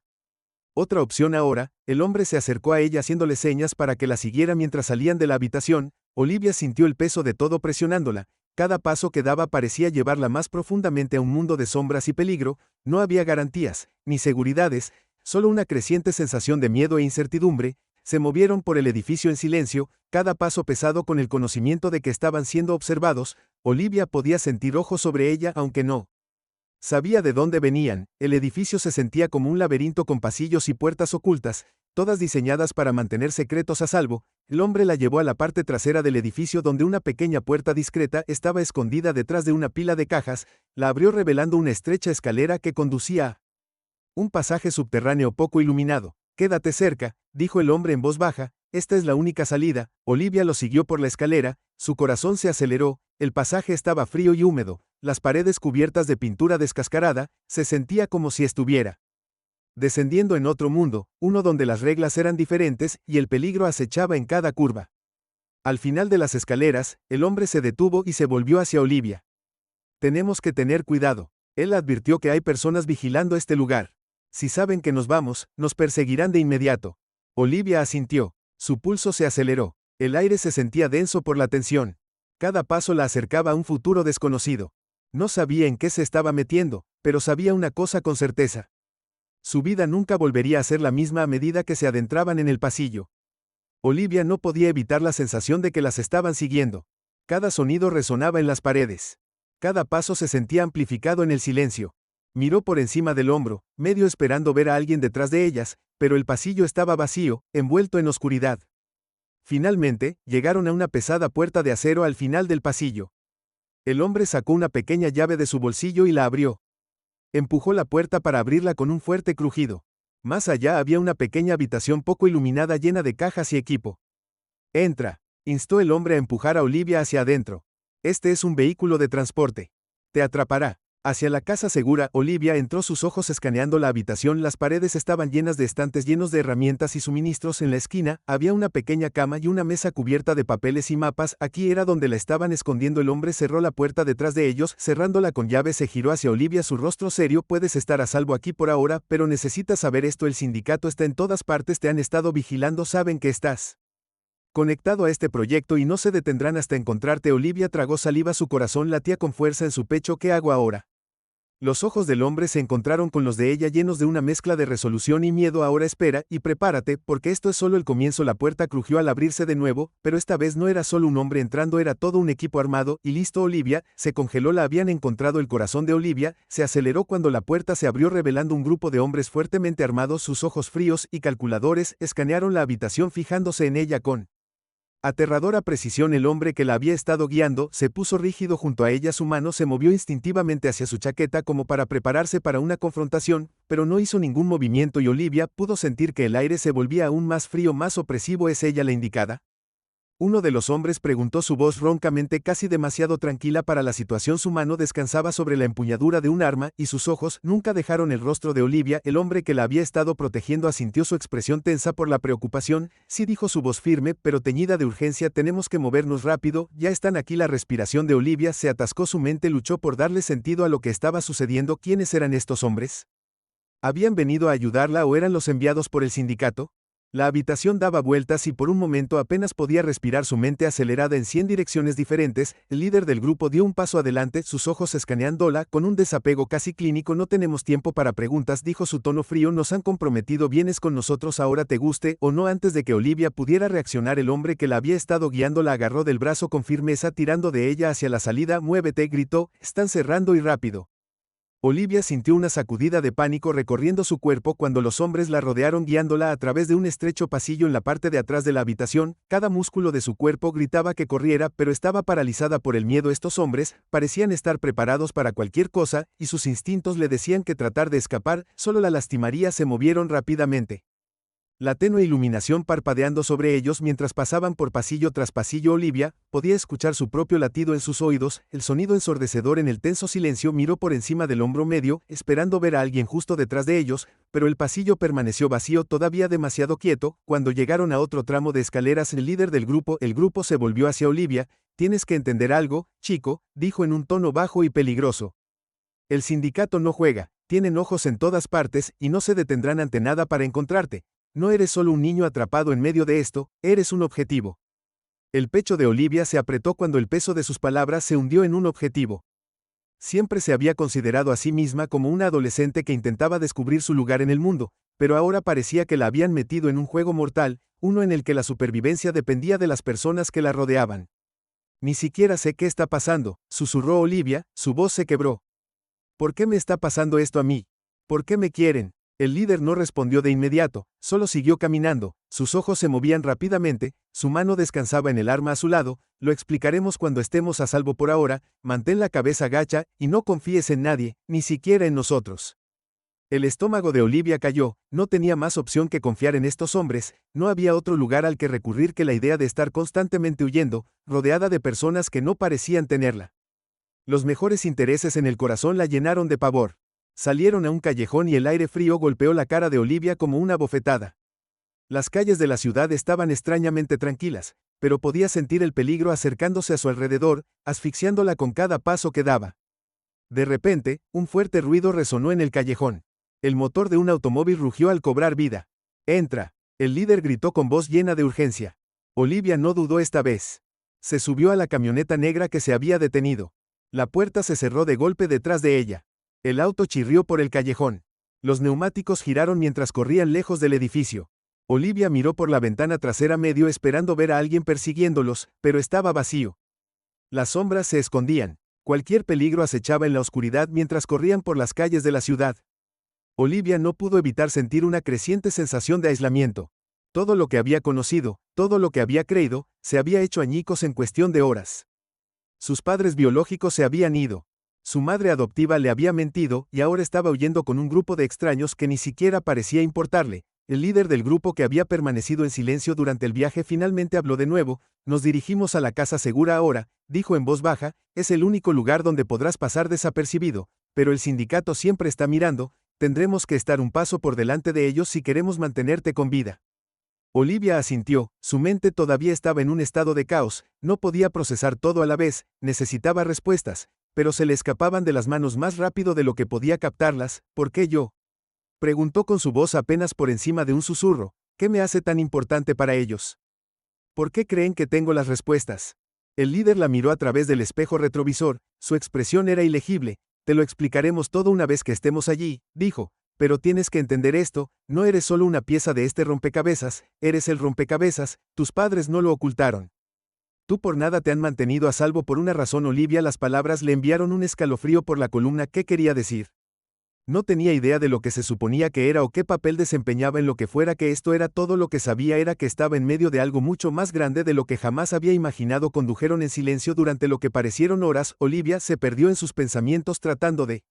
otra opción ahora. El hombre se acercó a ella haciéndole señas para que la siguiera mientras salían de la habitación. Olivia sintió el peso de todo presionándola. Cada paso que daba parecía llevarla más profundamente a un mundo de sombras y peligro. No había garantías, ni seguridades, solo una creciente sensación de miedo e incertidumbre. Se movieron por el edificio en silencio, cada paso pesado con el conocimiento de que estaban siendo observados. Olivia podía sentir ojos sobre ella aunque no sabía de dónde venían. El edificio se sentía como un laberinto con pasillos y puertas ocultas, todas diseñadas para mantener secretos a salvo. El hombre la llevó a la parte trasera del edificio donde una pequeña puerta discreta estaba escondida detrás de una pila de cajas. La abrió revelando una estrecha escalera que conducía a un pasaje subterráneo poco iluminado. Quédate cerca, dijo el hombre en voz baja. Esta es la única salida. Olivia lo siguió por la escalera. Su corazón se aceleró. El pasaje estaba frío y húmedo. Las paredes cubiertas de pintura descascarada. Se sentía como si estuviera descendiendo en otro mundo, uno donde las reglas eran diferentes y el peligro acechaba en cada curva. Al final de las escaleras, el hombre se detuvo y se volvió hacia Olivia. Tenemos que tener cuidado. Él advirtió que hay personas vigilando este lugar. Si saben que nos vamos, nos perseguirán de inmediato. Olivia asintió. Su pulso se aceleró. El aire se sentía denso por la tensión. Cada paso la acercaba a un futuro desconocido. No sabía en qué se estaba metiendo, pero sabía una cosa con certeza. Su vida nunca volvería a ser la misma a medida que se adentraban en el pasillo. Olivia no podía evitar la sensación de que las estaban siguiendo. Cada sonido resonaba en las paredes. Cada paso se sentía amplificado en el silencio. Miró por encima del hombro, medio esperando ver a alguien detrás de ellas, pero el pasillo estaba vacío, envuelto en oscuridad. Finalmente, llegaron a una pesada puerta de acero al final del pasillo. El hombre sacó una pequeña llave de su bolsillo y la abrió. Empujó la puerta para abrirla con un fuerte crujido. Más allá había una pequeña habitación poco iluminada llena de cajas y equipo. Entra, instó el hombre a empujar a Olivia hacia adentro. Este es un vehículo de transporte. Te atrapará. Hacia la casa segura, Olivia entró, sus ojos escaneando la habitación. Las paredes estaban llenas de estantes llenos de herramientas y suministros. En la esquina, había una pequeña cama y una mesa cubierta de papeles y mapas. Aquí era donde la estaban escondiendo. El hombre cerró la puerta detrás de ellos, cerrándola con llave. Se giró hacia Olivia, su rostro serio. Puedes estar a salvo aquí por ahora, pero necesitas saber esto: el sindicato está en todas partes, te han estado vigilando, saben que estás conectado a este proyecto y no se detendrán hasta encontrarte. Olivia tragó saliva, su corazón latía con fuerza en su pecho. ¿Qué hago ahora? Los ojos del hombre se encontraron con los de ella llenos de una mezcla de resolución y miedo. Ahora espera, y prepárate, porque esto es solo el comienzo. La puerta crujió al abrirse de nuevo, pero esta vez no era solo un hombre entrando, era todo un equipo armado, y listo. Olivia se congeló. La habían encontrado. El corazón de Olivia se aceleró cuando la puerta se abrió revelando un grupo de hombres fuertemente armados. Sus ojos fríos y calculadores escanearon la habitación fijándose en ella con aterradora precisión. El hombre que la había estado guiando se puso rígido junto a ella. Su mano se movió instintivamente hacia su chaqueta como para prepararse para una confrontación, pero no hizo ningún movimiento y Olivia pudo sentir que el aire se volvía aún más frío, más opresivo. ¿Es ella la indicada? Uno de los hombres preguntó, su voz roncamente, casi demasiado tranquila para la situación. Su mano descansaba sobre la empuñadura de un arma, y sus ojos nunca dejaron el rostro de Olivia. El hombre que la había estado protegiendo asintió, su expresión tensa por la preocupación. Sí, dijo, su voz firme, pero teñida de urgencia. Tenemos que movernos rápido, ya están aquí. La respiración de Olivia se atascó, su mente luchó por darle sentido a lo que estaba sucediendo. ¿Quiénes eran estos hombres? ¿Habían venido a ayudarla o eran los enviados por el sindicato? La habitación daba vueltas y por un momento apenas podía respirar, su mente acelerada en 100 direcciones diferentes. El líder del grupo dio un paso adelante, sus ojos escaneándola con un desapego casi clínico. No tenemos tiempo para preguntas, dijo, su tono frío. Nos han comprometido, vienes con nosotros ahora, te guste o no. Antes de que Olivia pudiera reaccionar, el hombre que la había estado guiando la agarró del brazo con firmeza, tirando de ella hacia la salida. Muévete, gritó, están cerrando y rápido. Olivia sintió una sacudida de pánico recorriendo su cuerpo cuando los hombres la rodearon, guiándola a través de un estrecho pasillo en la parte de atrás de la habitación. Cada músculo de su cuerpo gritaba que corriera, pero estaba paralizada por el miedo. Estos hombres parecían estar preparados para cualquier cosa, y sus instintos le decían que tratar de escapar solo la lastimaría. Se movieron rápidamente, la tenue iluminación parpadeando sobre ellos mientras pasaban por pasillo tras pasillo. Olivia podía escuchar su propio latido en sus oídos, el sonido ensordecedor en el tenso silencio. Miró por encima del hombro medio, esperando ver a alguien justo detrás de ellos, pero el pasillo permaneció vacío, todavía demasiado quieto. Cuando llegaron a otro tramo de escaleras, el líder del grupo se volvió hacia Olivia. Tienes que entender algo, chico, dijo en un tono bajo y peligroso. El sindicato no juega, tienen ojos en todas partes y no se detendrán ante nada para encontrarte. No eres solo un niño atrapado en medio de esto, eres un objetivo. El pecho de Olivia se apretó cuando el peso de sus palabras se hundió en un objetivo. Siempre se había considerado a sí misma como una adolescente que intentaba descubrir su lugar en el mundo, pero ahora parecía que la habían metido en un juego mortal, uno en el que la supervivencia dependía de las personas que la rodeaban. Ni siquiera sé qué está pasando, susurró Olivia, su voz se quebró. ¿Por qué me está pasando esto a mí? ¿Por qué me quieren? El líder no respondió de inmediato, solo siguió caminando, sus ojos se movían rápidamente, su mano descansaba en el arma a su lado. Lo explicaremos cuando estemos a salvo. Por ahora, mantén la cabeza gacha y no confíes en nadie, ni siquiera en nosotros. El estómago de Olivia cayó, no tenía más opción que confiar en estos hombres, no había otro lugar al que recurrir que la idea de estar constantemente huyendo, rodeada de personas que no parecían tenerla. Los mejores intereses en el corazón la llenaron de pavor. Salieron a un callejón y el aire frío golpeó la cara de Olivia como una bofetada. Las calles de la ciudad estaban extrañamente tranquilas, pero podía sentir el peligro acercándose a su alrededor, asfixiándola con cada paso que daba. De repente, un fuerte ruido resonó en el callejón. El motor de un automóvil rugió al cobrar vida. «Entra», el líder gritó con voz llena de urgencia. Olivia no dudó esta vez. Se subió a la camioneta negra que se había detenido. La puerta se cerró de golpe detrás de ella. El auto chirrió por el callejón. Los neumáticos giraron mientras corrían lejos del edificio. Olivia miró por la ventana trasera medio esperando ver a alguien persiguiéndolos, pero estaba vacío. Las sombras se escondían. Cualquier peligro acechaba en la oscuridad mientras corrían por las calles de la ciudad. Olivia no pudo evitar sentir una creciente sensación de aislamiento. Todo lo que había conocido, todo lo que había creído, se había hecho añicos en cuestión de horas. Sus padres biológicos se habían ido. Su madre adoptiva le había mentido y ahora estaba huyendo con un grupo de extraños que ni siquiera parecía importarle. El líder del grupo, que había permanecido en silencio durante el viaje, finalmente habló de nuevo. Nos dirigimos a la casa segura ahora, dijo en voz baja, es el único lugar donde podrás pasar desapercibido, pero el sindicato siempre está mirando, tendremos que estar un paso por delante de ellos si queremos mantenerte con vida. Olivia asintió, su mente todavía estaba en un estado de caos, no podía procesar todo a la vez, necesitaba respuestas, pero se le escapaban de las manos más rápido de lo que podía captarlas. ¿Por qué yo?, preguntó con su voz apenas por encima de un susurro. ¿Qué me hace tan importante para ellos? ¿Por qué creen que tengo las respuestas? El líder la miró a través del espejo retrovisor, su expresión era ilegible, Te lo explicaremos todo una vez que estemos allí, dijo. Pero tienes que entender esto, no eres solo una pieza de este rompecabezas, eres el rompecabezas, tus padres no lo ocultaron. Tú por nada te han mantenido a salvo por una razón. Olivia, las palabras le enviaron un escalofrío por la columna. ¿Qué quería decir? No tenía idea de lo que se suponía que era o qué papel desempeñaba en lo que fuera que esto era. Todo lo que sabía era que estaba en medio de algo mucho más grande de lo que jamás había imaginado. Condujeron en silencio durante lo que parecieron horas. Olivia se perdió en sus pensamientos tratando de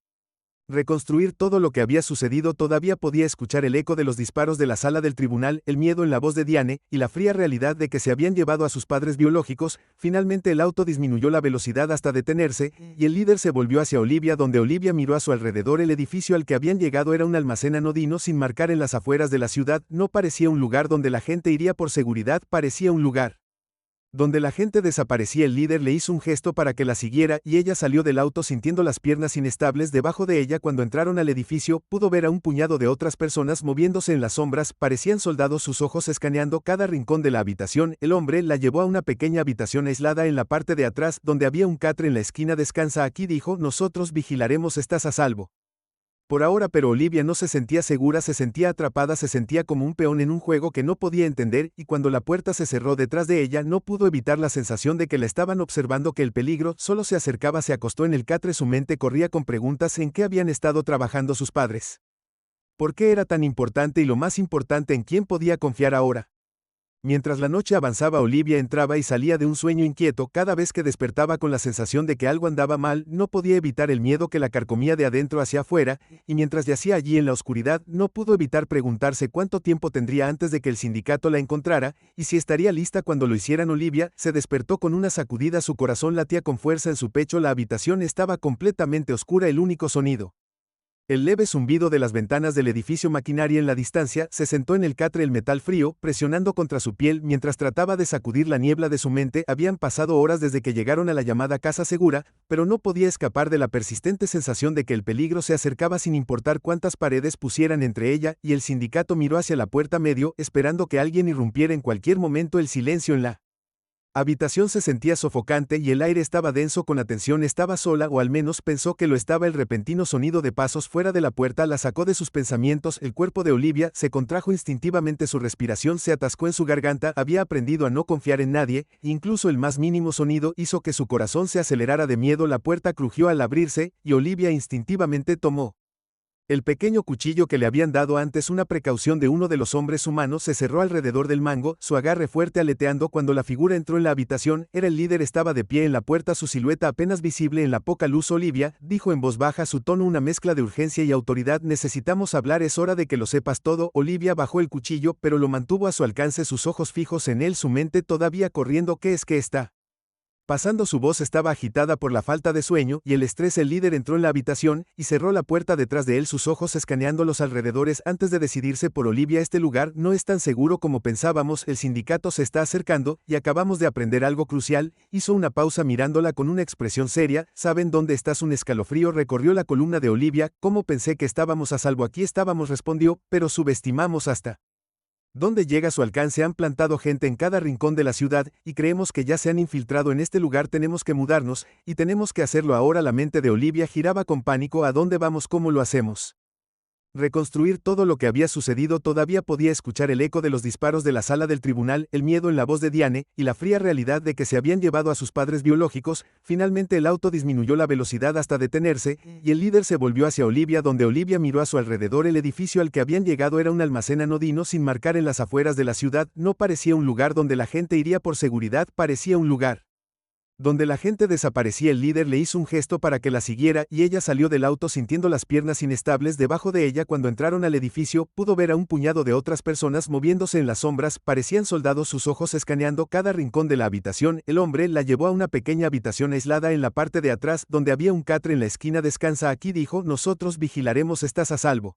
reconstruir todo lo que había sucedido. Todavía podía escuchar el eco de los disparos de la sala del tribunal, el miedo en la voz de Diane, y la fría realidad de que se habían llevado a sus padres biológicos. Finalmente el auto disminuyó la velocidad hasta detenerse, y el líder se volvió hacia Olivia, donde Olivia miró a su alrededor. El edificio al que habían llegado era un almacén anodino sin marcar en las afueras de la ciudad. No parecía un lugar donde la gente iría por seguridad, parecía un lugar donde la gente desaparecía. El líder le hizo un gesto para que la siguiera y ella salió del auto sintiendo las piernas inestables debajo de ella. Cuando entraron al edificio, pudo ver a un puñado de otras personas moviéndose en las sombras. Parecían soldados, sus ojos escaneando cada rincón de la habitación. El hombre la llevó a una pequeña habitación aislada en la parte de atrás, donde había un catre en la esquina. Descansa aquí, dijo, nosotros vigilaremos, estás a salvo. Por ahora. Pero Olivia no se sentía segura, se sentía atrapada, se sentía como un peón en un juego que no podía entender, y cuando la puerta se cerró detrás de ella no pudo evitar la sensación de que la estaban observando, que el peligro solo se acercaba. Se acostó en el catre, su mente corría con preguntas: ¿en qué habían estado trabajando sus padres? ¿Por qué era tan importante? Y lo más importante, ¿en quién podía confiar ahora? Mientras la noche avanzaba, Olivia entraba y salía de un sueño inquieto. Cada vez que despertaba con la sensación de que algo andaba mal, no podía evitar el miedo que la carcomía de adentro hacia afuera, y mientras yacía allí en la oscuridad, no pudo evitar preguntarse cuánto tiempo tendría antes de que el sindicato la encontrara, y si estaría lista cuando lo hicieran. Olivia se despertó con una sacudida, su corazón latía con fuerza en su pecho. La habitación estaba completamente oscura, el único sonido el leve zumbido de las ventanas del edificio. Maquinaria en la distancia. Se sentó en el catre, el metal frío presionando contra su piel mientras trataba de sacudir la niebla de su mente. Habían pasado horas desde que llegaron a la llamada casa segura, pero no podía escapar de la persistente sensación de que el peligro se acercaba sin importar cuántas paredes pusieran entre ella y el sindicato. Miró hacia la puerta medio, esperando que alguien irrumpiera en cualquier momento. El silencio en la habitación se sentía sofocante y el aire estaba denso. Con atención, estaba sola, o al menos pensó que lo estaba. El repentino sonido de pasos fuera de la puerta la sacó de sus pensamientos. El cuerpo de Olivia se contrajo instintivamente, su respiración se atascó en su garganta. Había aprendido a no confiar en nadie, incluso el más mínimo sonido hizo que su corazón se acelerara de miedo. La puerta crujió al abrirse, y Olivia instintivamente tomó el pequeño cuchillo que le habían dado antes, una precaución de uno de los hombres humanos. Se cerró alrededor del mango, su agarre fuerte aleteando. Cuando la figura entró en la habitación, era el líder. Estaba de pie en la puerta, su silueta apenas visible en la poca luz. Olivia, dijo en voz baja, su tono una mezcla de urgencia y autoridad, necesitamos hablar, es hora de que lo sepas todo. Olivia bajó el cuchillo, pero lo mantuvo a su alcance, sus ojos fijos en él, su mente todavía corriendo. ¿Qué es que está pasando? Su voz estaba agitada por la falta de sueño y el estrés. El líder entró en la habitación y cerró la puerta detrás de él, sus ojos escaneando los alrededores antes de decidirse por Olivia. Este lugar no es tan seguro como pensábamos, el sindicato se está acercando y acabamos de aprender algo crucial. Hizo una pausa mirándola con una expresión seria. ¿Saben dónde estás? Un escalofrío recorrió la columna de Olivia. ¿Cómo pensé que estábamos a salvo? Aquí estábamos, respondió, pero subestimamos hasta ¿dónde llega su alcance? Han plantado gente en cada rincón de la ciudad, y creemos que ya se han infiltrado en este lugar. Tenemos que mudarnos, y tenemos que hacerlo ahora. La mente de Olivia giraba con pánico. ¿A dónde vamos? ¿Cómo lo hacemos? Reconstruir todo lo que había sucedido. Todavía podía escuchar el eco de los disparos de la sala del tribunal, el miedo en la voz de Diane, y la fría realidad de que se habían llevado a sus padres biológicos. Finalmente el auto disminuyó la velocidad hasta detenerse, y el líder se volvió hacia Olivia, donde Olivia miró a su alrededor. El edificio al que habían llegado era un almacén anodino sin marcar en las afueras de la ciudad. No parecía un lugar donde la gente iría por seguridad, parecía un lugar donde la gente desaparecía. El líder le hizo un gesto para que la siguiera y ella salió del auto sintiendo las piernas inestables debajo de ella. Cuando entraron al edificio, pudo ver a un puñado de otras personas moviéndose en las sombras. Parecían soldados, sus ojos escaneando cada rincón de la habitación. El hombre la llevó a una pequeña habitación aislada en la parte de atrás, donde había un catre en la esquina. Descansa aquí, dijo, nosotros vigilaremos, estás a salvo.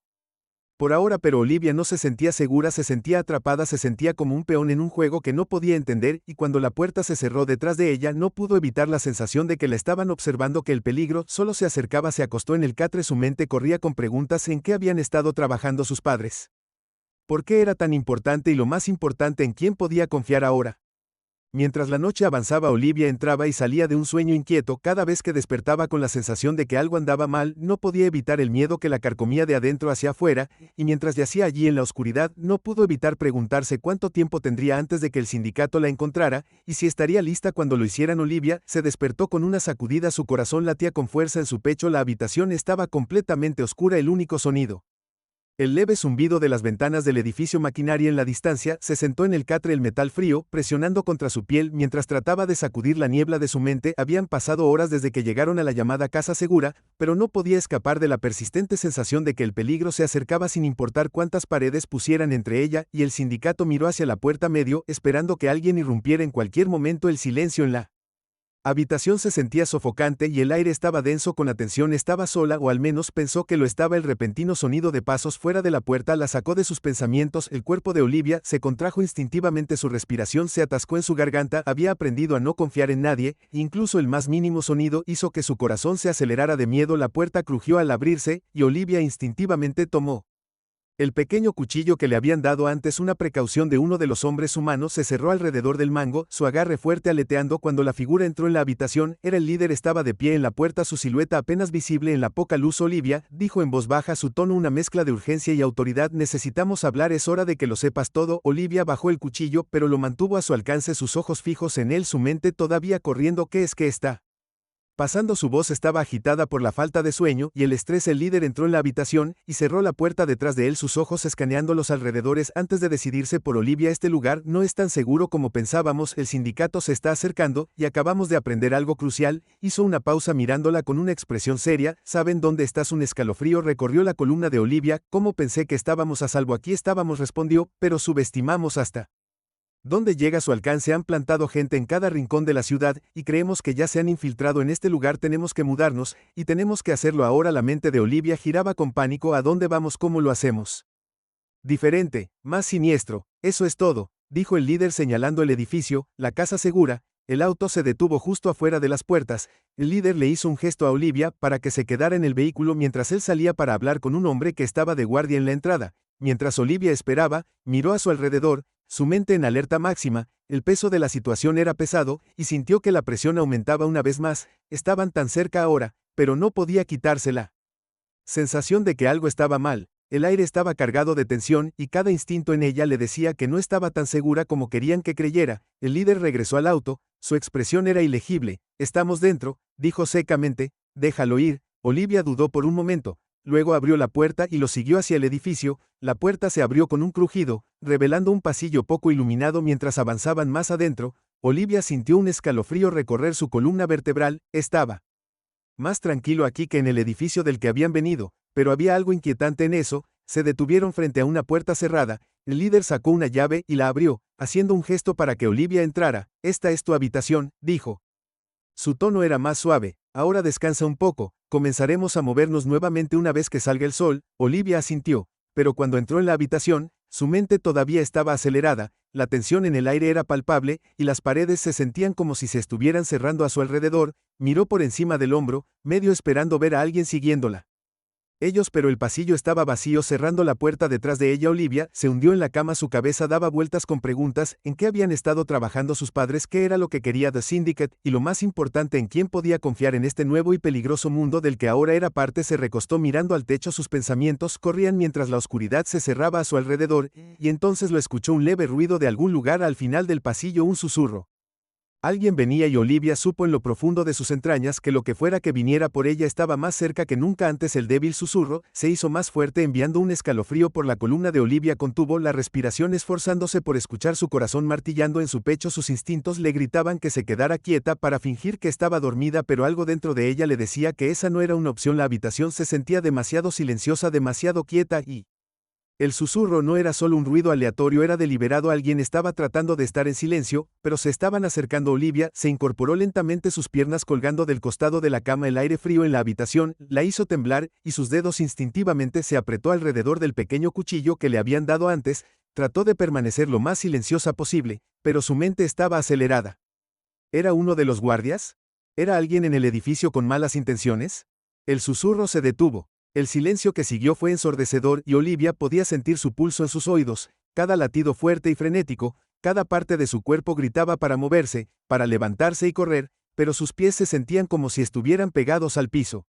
Por ahora. Pero Olivia no se sentía segura, se sentía atrapada, se sentía como un peón en un juego que no podía entender, y cuando la puerta se cerró detrás de ella no pudo evitar la sensación de que la estaban observando, que el peligro solo se acercaba. Se acostó en el catre, su mente corría con preguntas: ¿en qué habían estado trabajando sus padres? ¿Por qué era tan importante? Y lo más importante, ¿en quién podía confiar ahora? Mientras la noche avanzaba, Olivia entraba y salía de un sueño inquieto. Cada vez que despertaba con la sensación de que algo andaba mal, no podía evitar el miedo que la carcomía de adentro hacia afuera, y mientras yacía allí en la oscuridad, no pudo evitar preguntarse cuánto tiempo tendría antes de que el sindicato la encontrara, y si estaría lista cuando lo hicieran. Olivia se despertó con una sacudida, su corazón latía con fuerza en su pecho, la habitación estaba completamente oscura, el único sonido, el leve zumbido de las ventanas del edificio. Maquinaria en la distancia, se sentó en el catre, el metal frío, presionando contra su piel mientras trataba de sacudir la niebla de su mente. Habían pasado horas desde que llegaron a la llamada casa segura, pero no podía escapar de la persistente sensación de que el peligro se acercaba sin importar cuántas paredes pusieran entre ella y el sindicato. Miró hacia la puerta medio, esperando que alguien irrumpiera en cualquier momento. El silencio en la habitación se sentía sofocante y el aire estaba denso con atención. Estaba sola, o al menos pensó que lo estaba. El repentino sonido de pasos fuera de la puerta la sacó de sus pensamientos. El cuerpo de Olivia se contrajo instintivamente, su respiración se atascó en su garganta. Había aprendido a no confiar en nadie, incluso el más mínimo sonido hizo que su corazón se acelerara de miedo. La puerta crujió al abrirse, y Olivia instintivamente tomó el pequeño cuchillo que le habían dado antes, una precaución de uno de los hombres humanos. Se cerró alrededor del mango, su agarre fuerte aleteando. Cuando la figura entró en la habitación, era el líder. Estaba de pie en la puerta, su silueta apenas visible en la poca luz. Olivia, dijo en voz baja, su tono una mezcla de urgencia y autoridad, necesitamos hablar, es hora de que lo sepas todo. Olivia bajó el cuchillo, pero lo mantuvo a su alcance, sus ojos fijos en él, su mente todavía corriendo. ¿Qué es que está pasando? Su voz estaba agitada por la falta de sueño y el estrés. El líder entró en la habitación y cerró la puerta detrás de él, sus ojos escaneando los alrededores antes de decidirse por Olivia. Este lugar no es tan seguro como pensábamos, el sindicato se está acercando y acabamos de aprender algo crucial. Hizo una pausa mirándola con una expresión seria. ¿Saben dónde estás? Un escalofrío recorrió la columna de Olivia. ¿Cómo pensé que estábamos a salvo? Aquí estábamos, respondió, pero subestimamos hasta ¿dónde llega su alcance? Han plantado gente en cada rincón de la ciudad, y creemos que ya se han infiltrado en este lugar. Tenemos que mudarnos, y tenemos que hacerlo ahora. La mente de Olivia giraba con pánico. ¿A dónde vamos? ¿Cómo lo hacemos? Diferente, más siniestro, eso es todo, dijo el líder señalando el edificio, la casa segura. El auto se detuvo justo afuera de las puertas. El líder le hizo un gesto a Olivia para que se quedara en el vehículo mientras él salía para hablar con un hombre que estaba de guardia en la entrada. Mientras Olivia esperaba, miró a su alrededor, su mente en alerta máxima. El peso de la situación era pesado, y sintió que la presión aumentaba una vez más. Estaban tan cerca ahora, pero no podía quitársela sensación de que algo estaba mal. El aire estaba cargado de tensión, y cada instinto en ella le decía que no estaba tan segura como querían que creyera. El líder regresó al auto, su expresión era ilegible. Estamos dentro, dijo secamente, déjalo ir. Olivia dudó por un momento. Luego abrió la puerta y lo siguió hacia el edificio. La puerta se abrió con un crujido, revelando un pasillo poco iluminado. Mientras avanzaban más adentro, Olivia sintió un escalofrío recorrer su columna vertebral. Estaba más tranquilo aquí que en el edificio del que habían venido, pero había algo inquietante en eso. Se detuvieron frente a una puerta cerrada. El líder sacó una llave y la abrió, haciendo un gesto para que Olivia entrara. Esta es tu habitación, dijo. Su tono era más suave. Ahora descansa un poco, comenzaremos a movernos nuevamente una vez que salga el sol. Olivia asintió, pero cuando entró en la habitación, su mente todavía estaba acelerada. La tensión en el aire era palpable, y las paredes se sentían como si se estuvieran cerrando a su alrededor. Miró por encima del hombro, medio esperando ver a alguien siguiéndola. Pero el pasillo estaba vacío. Cerrando la puerta detrás de ella, Olivia se hundió en la cama, su cabeza daba vueltas con preguntas: ¿en qué habían estado trabajando sus padres? ¿Qué era lo que quería The Syndicate? Y lo más importante, ¿en quién podía confiar en este nuevo y peligroso mundo del que ahora era parte? Se recostó mirando al techo, sus pensamientos corrían mientras la oscuridad se cerraba a su alrededor, y entonces lo escuchó: un leve ruido de algún lugar al final del pasillo, un susurro. Alguien venía, y Olivia supo en lo profundo de sus entrañas que lo que fuera que viniera por ella estaba más cerca que nunca antes. El débil susurro se hizo más fuerte, enviando un escalofrío por la columna de Olivia. Contuvo la respiración, esforzándose por escuchar su corazón martillando en su pecho. Sus instintos le gritaban que se quedara quieta para fingir que estaba dormida, pero algo dentro de ella le decía que esa no era una opción. La habitación se sentía demasiado silenciosa, demasiado quieta, y el susurro no era solo un ruido aleatorio, era deliberado. Alguien estaba tratando de estar en silencio, pero se estaban acercando. Olivia se incorporó lentamente, sus piernas colgando del costado de la cama. El aire frío en la habitación la hizo temblar, y sus dedos instintivamente se apretó alrededor del pequeño cuchillo que le habían dado antes. Trató de permanecer lo más silenciosa posible, pero su mente estaba acelerada. ¿Era uno de los guardias? ¿Era alguien en el edificio con malas intenciones? El susurro se detuvo. El silencio que siguió fue ensordecedor, y Olivia podía sentir su pulso en sus oídos, cada latido fuerte y frenético, Cada parte de su cuerpo gritaba para moverse, para levantarse y correr, pero sus pies se sentían como si estuvieran pegados al piso.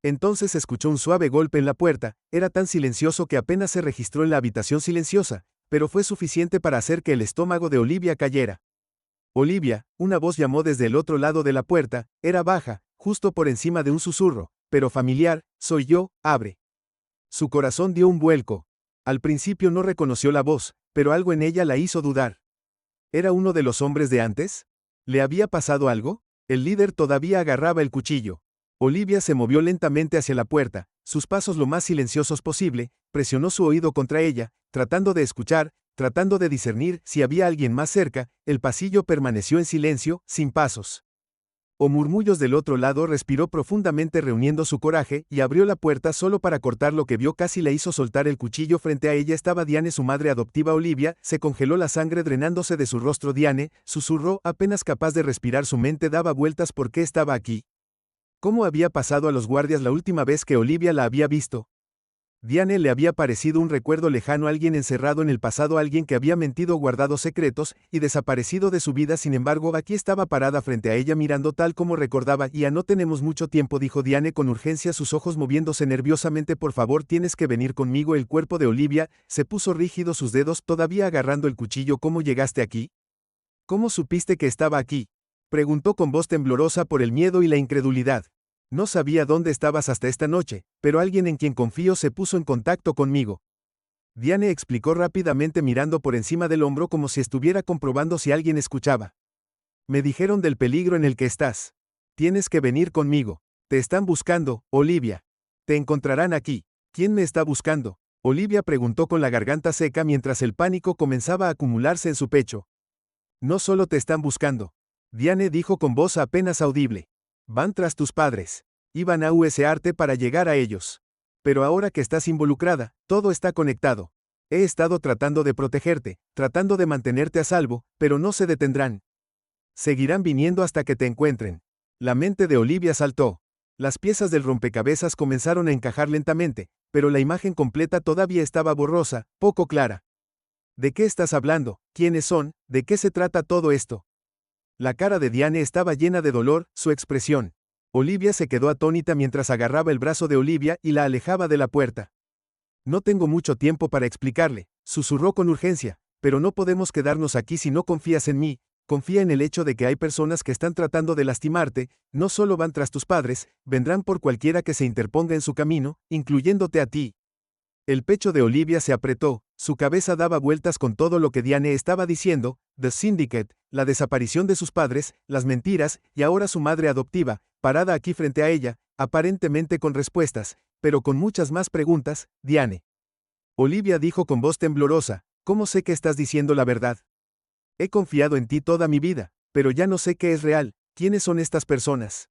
Entonces escuchó un suave golpe en la puerta, era tan silencioso que apenas se registró en la habitación silenciosa, pero fue suficiente para hacer que el estómago de Olivia cayera. Olivia, una voz llamó desde el otro lado de la puerta, era baja, justo por encima de un susurro, pero familiar, soy yo, abre. Su corazón dio un vuelco. Al principio no reconoció la voz, pero algo en ella la hizo dudar. ¿Era uno de los hombres de antes? ¿Le había pasado algo? El líder todavía agarraba el cuchillo. Olivia se movió lentamente hacia la puerta, sus pasos lo más silenciosos posible, presionó su oído contra ella, tratando de escuchar, tratando de discernir si había alguien más cerca. El pasillo permaneció en silencio, sin pasos o murmullos del otro lado. Respiró profundamente reuniendo su coraje, y abrió la puerta solo para cortar lo que vio. Casi le hizo soltar el cuchillo. Frente a ella estaba Diane, su madre adoptiva. Olivia, se congeló la sangre drenándose de su rostro. Diane, susurró, apenas capaz de respirar. Su mente daba vueltas. ¿Por qué estaba aquí? ¿Cómo había pasado a los guardias la última vez que Olivia la había visto? Diane le había parecido un recuerdo lejano, alguien encerrado en el pasado, alguien que había mentido, guardado secretos, y desaparecido de su vida. Sin embargo, aquí estaba parada frente a ella mirando tal como recordaba. Ya no tenemos mucho tiempo, dijo Diane con urgencia, sus ojos moviéndose nerviosamente. Por favor, tienes que venir conmigo. El cuerpo de Olivia se puso rígido, sus dedos todavía agarrando el cuchillo. ¿Cómo llegaste aquí? ¿Cómo supiste que estaba aquí? Preguntó con voz temblorosa por el miedo y la incredulidad. No sabía dónde estabas hasta esta noche, pero alguien en quien confío se puso en contacto conmigo. Diane explicó rápidamente mirando por encima del hombro como si estuviera comprobando si alguien escuchaba. Me dijeron del peligro en el que estás. Tienes que venir conmigo. Te están buscando, Olivia. Te encontrarán aquí. ¿Quién me está buscando? Olivia preguntó con la garganta seca mientras el pánico comenzaba a acumularse en su pecho. No solo te están buscando. Diane dijo con voz apenas audible. Van tras tus padres. Iban a usarte para llegar a ellos. Pero ahora que estás involucrada, todo está conectado. He estado tratando de protegerte, tratando de mantenerte a salvo, pero no se detendrán. Seguirán viniendo hasta que te encuentren. La mente de Olivia saltó. Las piezas del rompecabezas comenzaron a encajar lentamente, pero la imagen completa todavía estaba borrosa, poco clara. ¿De qué estás hablando? ¿Quiénes son? ¿De qué se trata todo esto? La cara de Diane estaba llena de dolor, su expresión. Olivia se quedó atónita mientras agarraba el brazo de Olivia y la alejaba de la puerta. No tengo mucho tiempo para explicarle, susurró con urgencia, pero no podemos quedarnos aquí si no confías en mí. Confía en el hecho de que hay personas que están tratando de lastimarte, no solo van tras tus padres, vendrán por cualquiera que se interponga en su camino, incluyéndote a ti. El pecho de Olivia se apretó, su cabeza daba vueltas con todo lo que Diane estaba diciendo, The Syndicate, la desaparición de sus padres, las mentiras, y ahora su madre adoptiva, parada aquí frente a ella, aparentemente con respuestas, pero con muchas más preguntas. Diane. Olivia dijo con voz temblorosa, ¿cómo sé que estás diciendo la verdad? He confiado en ti toda mi vida, pero ya no sé qué es real. ¿Quiénes son estas personas?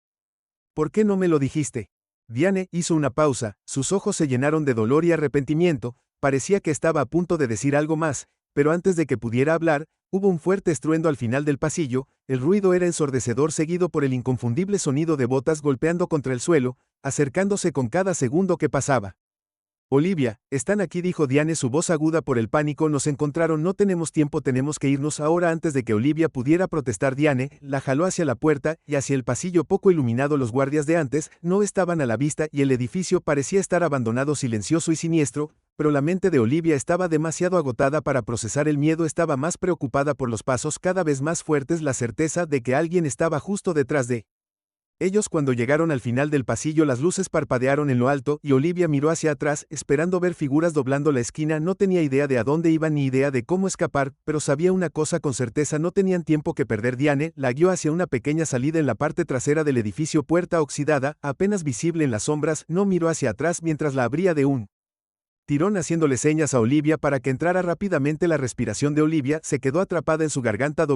¿Por qué no me lo dijiste? Diane hizo una pausa, sus ojos se llenaron de dolor y arrepentimiento, parecía que estaba a punto de decir algo más, pero antes de que pudiera hablar, hubo un fuerte estruendo al final del pasillo. El ruido era ensordecedor, seguido por el inconfundible sonido de botas golpeando contra el suelo, acercándose con cada segundo que pasaba. Olivia, están aquí, dijo Diane, su voz aguda por el pánico. Nos encontraron, no tenemos tiempo, tenemos que irnos ahora. Antes de que Olivia pudiera protestar, Diane la jaló hacia la puerta y hacia el pasillo poco iluminado. Los guardias de antes no estaban a la vista y el edificio parecía estar abandonado, silencioso y siniestro, pero la mente de Olivia estaba demasiado agotada para procesar el miedo. Estaba más preocupada por los pasos cada vez más fuertes, la certeza de que alguien estaba justo detrás de ellos. Cuando llegaron al final del pasillo, las luces parpadearon en lo alto y Olivia miró hacia atrás, esperando ver figuras doblando la esquina. No tenía idea de a dónde iban ni idea de cómo escapar, pero sabía una cosa con certeza: no tenían tiempo que perder. Diane la guió hacia una pequeña salida en la parte trasera del edificio, puerta oxidada, apenas visible en las sombras. No miró hacia atrás mientras la abría de un tirón, haciéndole señas a Olivia para que entrara rápidamente. La respiración de Olivia se quedó atrapada en su garganta.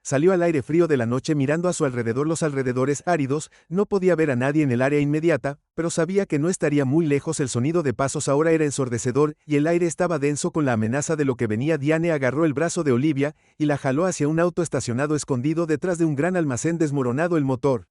Salió al aire frío de la noche mirando a su alrededor, los alrededores áridos. No podía ver a nadie en el área inmediata, pero sabía que no estaría muy lejos. El sonido de pasos ahora era ensordecedor y el aire estaba denso con la amenaza de lo que venía. Diane agarró el brazo de Olivia y la jaló hacia un auto estacionado escondido detrás de un gran almacén desmoronado. El motor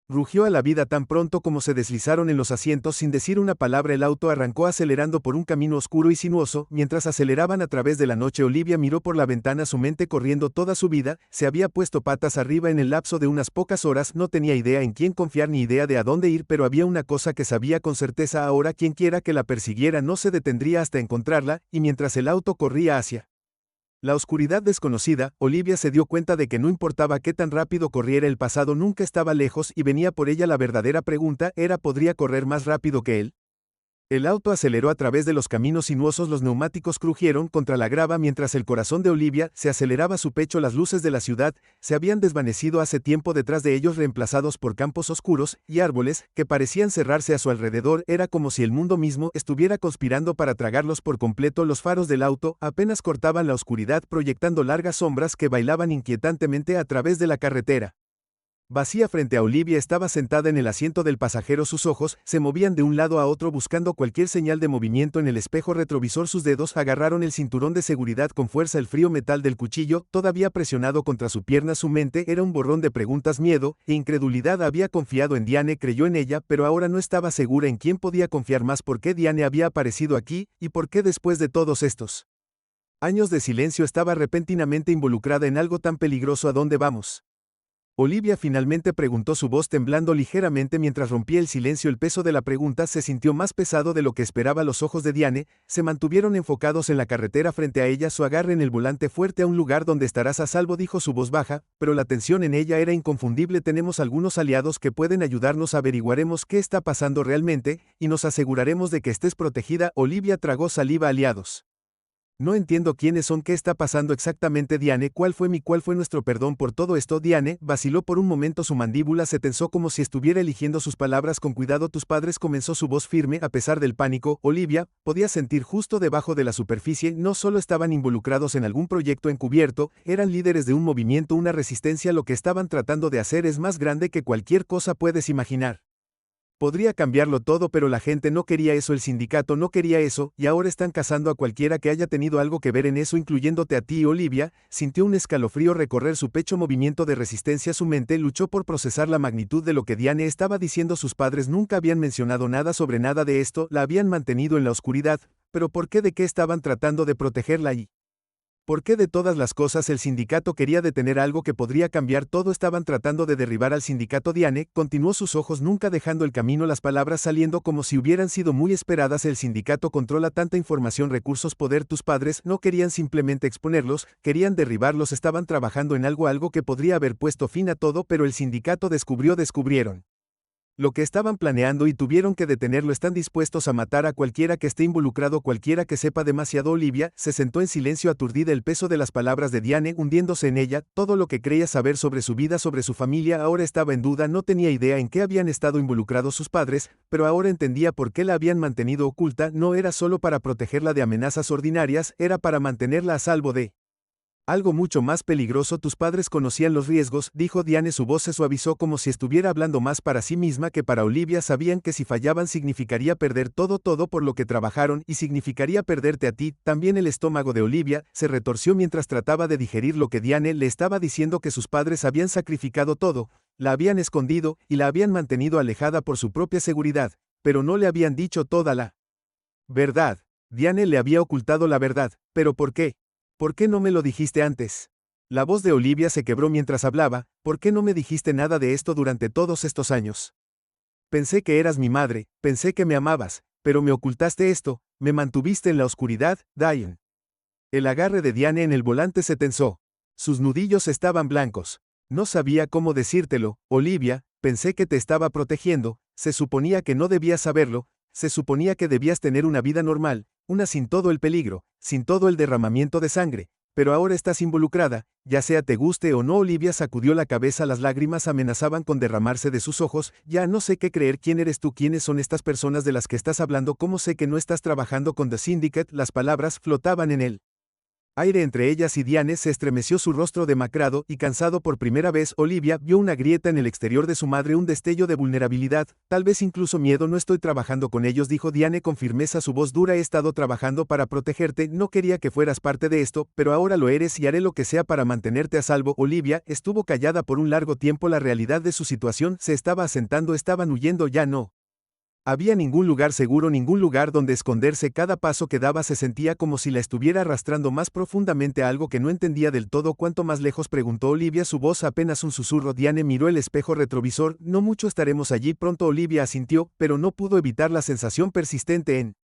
Rugió a la vida tan pronto como se deslizaron en los asientos sin decir una palabra. El auto arrancó acelerando por un camino oscuro y sinuoso. Mientras aceleraban a través de la noche, Olivia miró por la ventana, su mente corriendo toda su vida. Se había puesto patas arriba en el lapso de unas pocas horas. No tenía idea en quién confiar ni idea de a dónde ir, pero había una cosa que sabía con certeza: ahora quienquiera que la persiguiera no se detendría hasta encontrarla. Y mientras el auto corría hacia la oscuridad desconocida, Olivia se dio cuenta de que no importaba qué tan rápido corriera, el pasado nunca estaba lejos y venía por ella. La verdadera pregunta era: ¿podría correr más rápido que él? El auto aceleró a través de los caminos sinuosos, los neumáticos crujieron contra la grava mientras el corazón de Olivia se aceleraba su pecho. Las luces de la ciudad se habían desvanecido hace tiempo detrás de ellos, reemplazados por campos oscuros y árboles que parecían cerrarse a su alrededor. Era como si el mundo mismo estuviera conspirando para tragarlos por completo. Los faros del auto apenas cortaban la oscuridad, proyectando largas sombras que bailaban inquietantemente a través de la carretera vacía. Frente a Olivia estaba sentada en el asiento del pasajero. Sus ojos se movían de un lado a otro buscando cualquier señal de movimiento en el espejo retrovisor. Sus dedos agarraron el cinturón de seguridad con fuerza. El frío metal del cuchillo todavía presionado contra su pierna. Su mente era un borrón de preguntas, miedo e incredulidad. Había confiado en Diane, creyó en ella, pero ahora no estaba segura en quién podía confiar más. ¿Por qué Diane había aparecido aquí? ¿Y por qué después de todos estos años de silencio estaba repentinamente involucrada en algo tan peligroso? ¿A dónde vamos? Olivia finalmente preguntó, su voz temblando ligeramente mientras rompía el silencio. El peso de la pregunta se sintió más pesado de lo que esperaba. Los ojos de Diane se mantuvieron enfocados en la carretera frente a ella, su agarre en el volante fuerte. A un lugar donde estarás a salvo, dijo su voz baja, pero la tensión en ella era inconfundible. Tenemos algunos aliados que pueden ayudarnos. Averiguaremos qué está pasando realmente y nos aseguraremos de que estés protegida. Olivia tragó saliva. ¿Aliados? No entiendo quiénes son, qué está pasando exactamente. Diane, ¿cuál fue nuestro perdón por todo esto? Diane vaciló por un momento, su mandíbula se tensó como si estuviera eligiendo sus palabras con cuidado. Tus padres, comenzó su voz firme a pesar del pánico. Olivia podía sentir justo debajo de la superficie, no solo estaban involucrados en algún proyecto encubierto, eran líderes de un movimiento, una resistencia. Lo que estaban tratando de hacer es más grande que cualquier cosa puedes imaginar. Podría cambiarlo todo, pero la gente no quería eso, el sindicato no quería eso, y ahora están cazando a cualquiera que haya tenido algo que ver en eso, incluyéndote a ti. Olivia sintió un escalofrío recorrer su pecho, movimiento de resistencia. Su mente luchó por procesar la magnitud de lo que Diane estaba diciendo. Sus padres nunca habían mencionado nada sobre nada de esto, la habían mantenido en la oscuridad, pero ¿por qué? ¿De qué estaban tratando de protegerla? ¿Y por qué de todas las cosas el sindicato quería detener algo que podría cambiar todo? Estaban tratando de derribar al sindicato. Diane continuó, sus ojos nunca dejando el camino, las palabras saliendo como si hubieran sido muy esperadas. El sindicato controla tanta información, recursos, poder. Tus padres no querían simplemente exponerlos, querían derribarlos. Estaban trabajando en algo que podría haber puesto fin a todo, pero el sindicato descubrieron lo que estaban planeando y tuvieron que detenerlo. Están dispuestos a matar a cualquiera que esté involucrado, cualquiera que sepa demasiado. Olivia se sentó en silencio, aturdida, el peso de las palabras de Diane hundiéndose en ella. Todo lo que creía saber sobre su vida, sobre su familia, ahora estaba en duda. No tenía idea en qué habían estado involucrados sus padres, pero ahora entendía por qué la habían mantenido oculta. No era solo para protegerla de amenazas ordinarias, era para mantenerla a salvo de algo mucho más peligroso. Tus padres conocían los riesgos, dijo Diane, su voz se suavizó como si estuviera hablando más para sí misma que para Olivia. Sabían que si fallaban significaría perder todo por lo que trabajaron, y significaría perderte a ti también. El estómago de Olivia se retorció mientras trataba de digerir lo que Diane le estaba diciendo, que sus padres habían sacrificado todo, la habían escondido y la habían mantenido alejada por su propia seguridad, pero no le habían dicho toda la verdad. Diane le había ocultado la verdad, pero ¿por qué? ¿Por qué no me lo dijiste antes? La voz de Olivia se quebró mientras hablaba. ¿Por qué no me dijiste nada de esto durante todos estos años? Pensé que eras mi madre, pensé que me amabas, pero me ocultaste esto, me mantuviste en la oscuridad. Diane. El agarre de Diane en el volante se tensó. Sus nudillos estaban blancos. No sabía cómo decírtelo, Olivia, pensé que te estaba protegiendo, se suponía que no debías saberlo, se suponía que debías tener una vida normal, una sin todo el peligro, sin todo el derramamiento de sangre, pero ahora estás involucrada, ya sea te guste o no. Olivia sacudió la cabeza, las lágrimas amenazaban con derramarse de sus ojos. Ya no sé qué creer. ¿Quién eres tú? ¿Quiénes son estas personas de las que estás hablando? ¿Cómo sé que no estás trabajando con The Syndicate? Las palabras flotaban en él. Aire entre ellas y Diane se estremeció su rostro demacrado y cansado por primera vez. Olivia vio una grieta en el exterior de su madre, un destello de vulnerabilidad, tal vez incluso miedo. No estoy trabajando con ellos, dijo Diane con firmeza, su voz dura. He estado trabajando para protegerte, no quería que fueras parte de esto, pero ahora lo eres y haré lo que sea para mantenerte a salvo. Olivia estuvo callada por un largo tiempo. La realidad de su situación se estaba asentando, estaban huyendo, ya no había ningún lugar seguro, ningún lugar donde esconderse. Cada paso que daba se sentía como si la estuviera arrastrando más profundamente a algo que no entendía del todo. ¿Cuánto más lejos?, preguntó Olivia, su voz apenas un susurro. Diane miró el espejo retrovisor. No mucho, estaremos allí pronto. Olivia asintió, pero no pudo evitar la sensación persistente en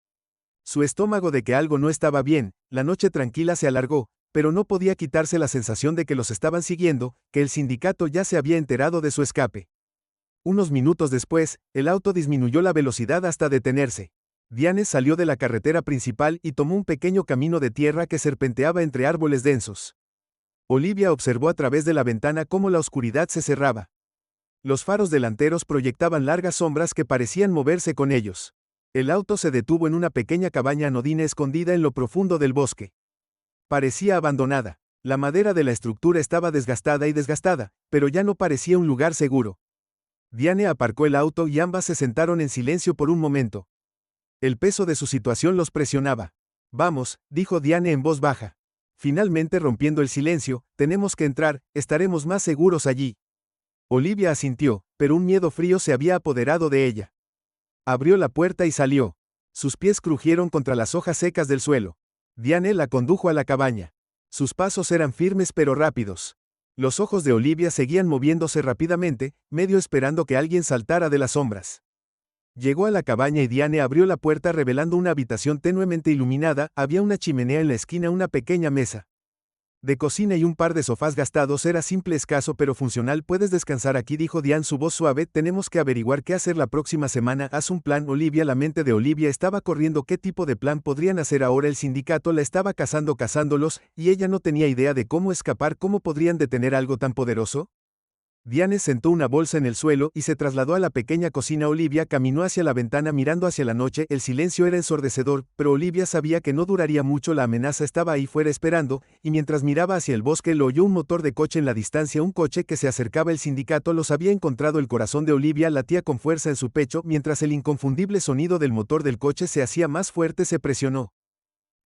su estómago de que algo no estaba bien. La noche tranquila se alargó, pero no podía quitarse la sensación de que los estaban siguiendo, que el sindicato ya se había enterado de su escape. Unos minutos después, el auto disminuyó la velocidad hasta detenerse. Diane salió de la carretera principal y tomó un pequeño camino de tierra que serpenteaba entre árboles densos. Olivia observó a través de la ventana cómo la oscuridad se cerraba. Los faros delanteros proyectaban largas sombras que parecían moverse con ellos. El auto se detuvo en una pequeña cabaña anodina escondida en lo profundo del bosque. Parecía abandonada. La madera de la estructura estaba desgastada y desgastada, pero ya no parecía un lugar seguro. Diane aparcó el auto y ambas se sentaron en silencio por un momento. El peso de su situación los presionaba. Vamos, dijo Diane en voz baja. Finalmente rompiendo el silencio, tenemos que entrar, estaremos más seguros allí. Olivia asintió, pero un miedo frío se había apoderado de ella. Abrió la puerta y salió. Sus pies crujieron contra las hojas secas del suelo. Diane la condujo a la cabaña. Sus pasos eran firmes pero rápidos. Los ojos de Olivia seguían moviéndose rápidamente, medio esperando que alguien saltara de las sombras. Llegó a la cabaña y Diane abrió la puerta revelando una habitación tenuemente iluminada. Había una chimenea en la esquina, una pequeña mesa de cocina y un par de sofás gastados. Era simple, escaso pero funcional. Puedes descansar aquí, dijo Diane, su voz suave. Tenemos que averiguar qué hacer la próxima semana. Haz un plan, Olivia. La mente de Olivia estaba corriendo. ¿Qué tipo de plan podrían hacer ahora? El sindicato la estaba cazándolos, y ella no tenía idea de cómo escapar. ¿Cómo podrían detener algo tan poderoso? Diane sentó una bolsa en el suelo y se trasladó a la pequeña cocina. Olivia caminó hacia la ventana mirando hacia la noche. El silencio era ensordecedor, pero Olivia sabía que no duraría mucho. La amenaza estaba ahí fuera esperando, y mientras miraba hacia el bosque lo oyó un motor de coche en la distancia, un coche que se acercaba. El sindicato los había encontrado. El corazón de Olivia latía con fuerza en su pecho mientras el inconfundible sonido del motor del coche se hacía más fuerte. Se presionó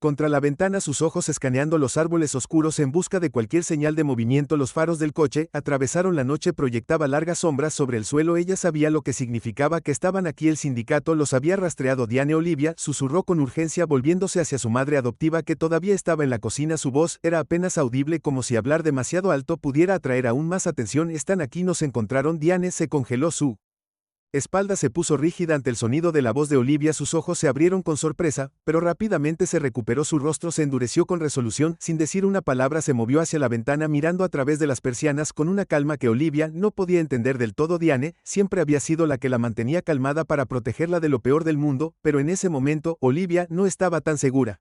contra la ventana, sus ojos escaneando los árboles oscuros en busca de cualquier señal de movimiento. Los faros del coche atravesaron la noche, proyectaba largas sombras sobre el suelo. Ella sabía lo que significaba, que estaban aquí. El sindicato los había rastreado. Diane, Olivia, susurró con urgencia volviéndose hacia su madre adoptiva que todavía estaba en la cocina. Su voz era apenas audible, como si hablar demasiado alto pudiera atraer aún más atención. Están aquí, nos encontraron. Diane se congeló, su espalda se puso rígida ante el sonido de la voz de Olivia. Sus ojos se abrieron con sorpresa, pero rápidamente se recuperó. Su rostro se endureció con resolución. Sin decir una palabra se movió hacia la ventana mirando a través de las persianas con una calma que Olivia no podía entender del todo. Diane siempre había sido la que la mantenía calmada para protegerla de lo peor del mundo, pero en ese momento Olivia no estaba tan segura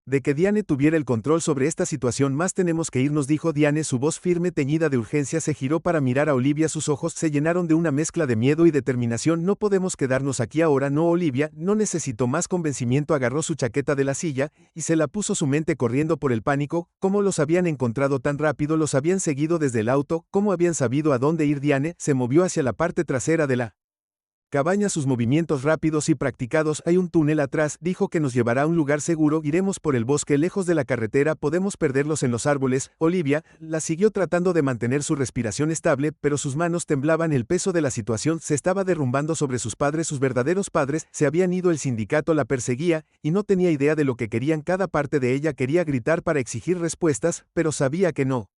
de que Diane tuviera el control sobre esta situación. Más tenemos que irnos, dijo Diane, su voz firme teñida de urgencia. Se giró para mirar a Olivia. Sus ojos se llenaron de una mezcla de miedo y determinación. No podemos quedarnos aquí ahora. No, Olivia no necesitó más convencimiento. Agarró su chaqueta de la silla y se la puso, su mente corriendo por el pánico. ¿Cómo los habían encontrado tan rápido? ¿Los habían seguido desde el auto? ¿Cómo habían sabido a dónde ir? Diane se movió hacia la parte trasera de la cabaña, sus movimientos rápidos y practicados. Hay un túnel atrás, dijo, que nos llevará a un lugar seguro. Iremos por el bosque, lejos de la carretera. Podemos perderlos en los árboles. Olivia la siguió tratando de mantener su respiración estable, pero sus manos temblaban. El peso de la situación se estaba derrumbando sobre sus padres. Sus verdaderos padres se habían ido. El sindicato la perseguía y no tenía idea de lo que querían. Cada parte de ella quería gritar para exigir respuestas, pero sabía que no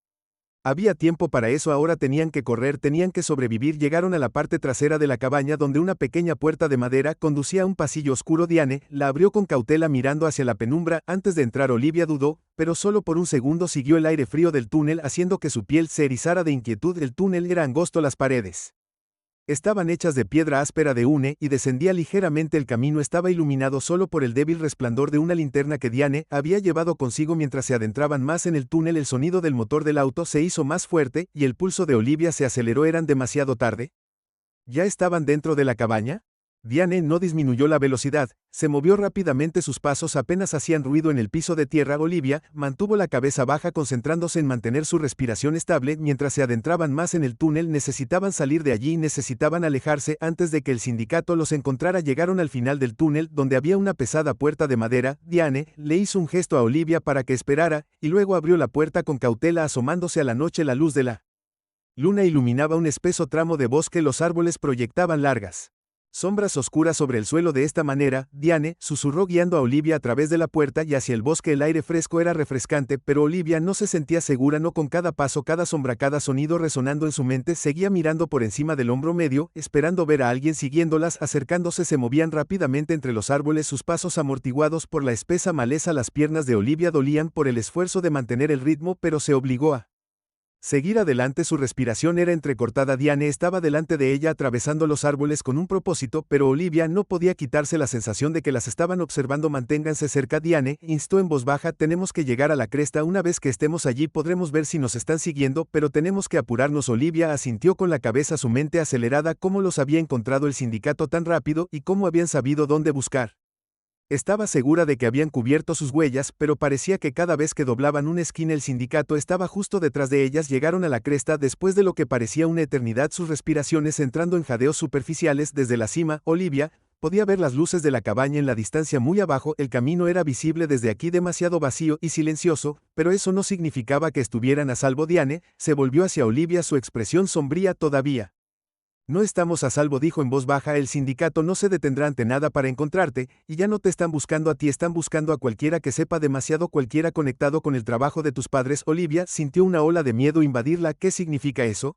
había tiempo para eso. Ahora tenían que correr, tenían que sobrevivir. Llegaron a la parte trasera de la cabaña, donde una pequeña puerta de madera conducía a un pasillo oscuro. Diane la abrió con cautela mirando hacia la penumbra. Antes de entrar Olivia dudó, pero solo por un segundo. Siguió el aire frío del túnel haciendo que su piel se erizara de inquietud. El túnel era angosto, las paredes estaban hechas de piedra áspera de hule y descendía ligeramente. El camino estaba iluminado solo por el débil resplandor de una linterna que Diane había llevado consigo. Mientras se adentraban más en el túnel, el sonido del motor del auto se hizo más fuerte y el pulso de Olivia se aceleró. ¿Eran demasiado tarde? ¿Ya estaban dentro de la cabaña? Diane no disminuyó la velocidad, se movió rápidamente, sus pasos apenas hacían ruido en el piso de tierra. Olivia mantuvo la cabeza baja concentrándose en mantener su respiración estable mientras se adentraban más en el túnel. Necesitaban salir de allí, necesitaban alejarse antes de que el sindicato los encontrara. Llegaron al final del túnel donde había una pesada puerta de madera. Diane le hizo un gesto a Olivia para que esperara y luego abrió la puerta con cautela, asomándose a la noche. La luz de la luna iluminaba un espeso tramo de bosque, los árboles proyectaban largas sombras oscuras sobre el suelo. De esta manera, Diane susurró guiando a Olivia a través de la puerta y hacia el bosque. El aire fresco era refrescante, pero Olivia no se sentía segura. No, con cada paso, cada sombra, cada sonido resonando en su mente, seguía mirando por encima del hombro medio, esperando ver a alguien siguiéndolas. Acercándose, se movían rápidamente entre los árboles, sus pasos amortiguados por la espesa maleza. Las piernas de Olivia dolían por el esfuerzo de mantener el ritmo, pero se obligó a seguir adelante. Su respiración era entrecortada. Diane estaba delante de ella atravesando los árboles con un propósito, pero Olivia no podía quitarse la sensación de que las estaban observando. Manténganse cerca, Diane instó en voz baja, tenemos que llegar a la cresta. Una vez que estemos allí podremos ver si nos están siguiendo, pero tenemos que apurarnos. Olivia asintió con la cabeza, su mente acelerada. ¿Cómo los había encontrado el sindicato tan rápido y cómo habían sabido dónde buscar? Estaba segura de que habían cubierto sus huellas, pero parecía que cada vez que doblaban una esquina el sindicato estaba justo detrás de ellas. Llegaron a la cresta después de lo que parecía una eternidad, sus respiraciones entrando en jadeos superficiales. Desde la cima, Olivia podía ver las luces de la cabaña en la distancia muy abajo. El camino era visible desde aquí, demasiado vacío y silencioso, pero eso no significaba que estuvieran a salvo. Diane se volvió hacia Olivia, su expresión sombría. Todavía no estamos a salvo, dijo en voz baja. El sindicato no se detendrá ante nada para encontrarte, y ya no te están buscando a ti, están buscando a cualquiera que sepa demasiado, cualquiera conectado con el trabajo de tus padres. Olivia sintió una ola de miedo invadirla. ¿Qué significa eso?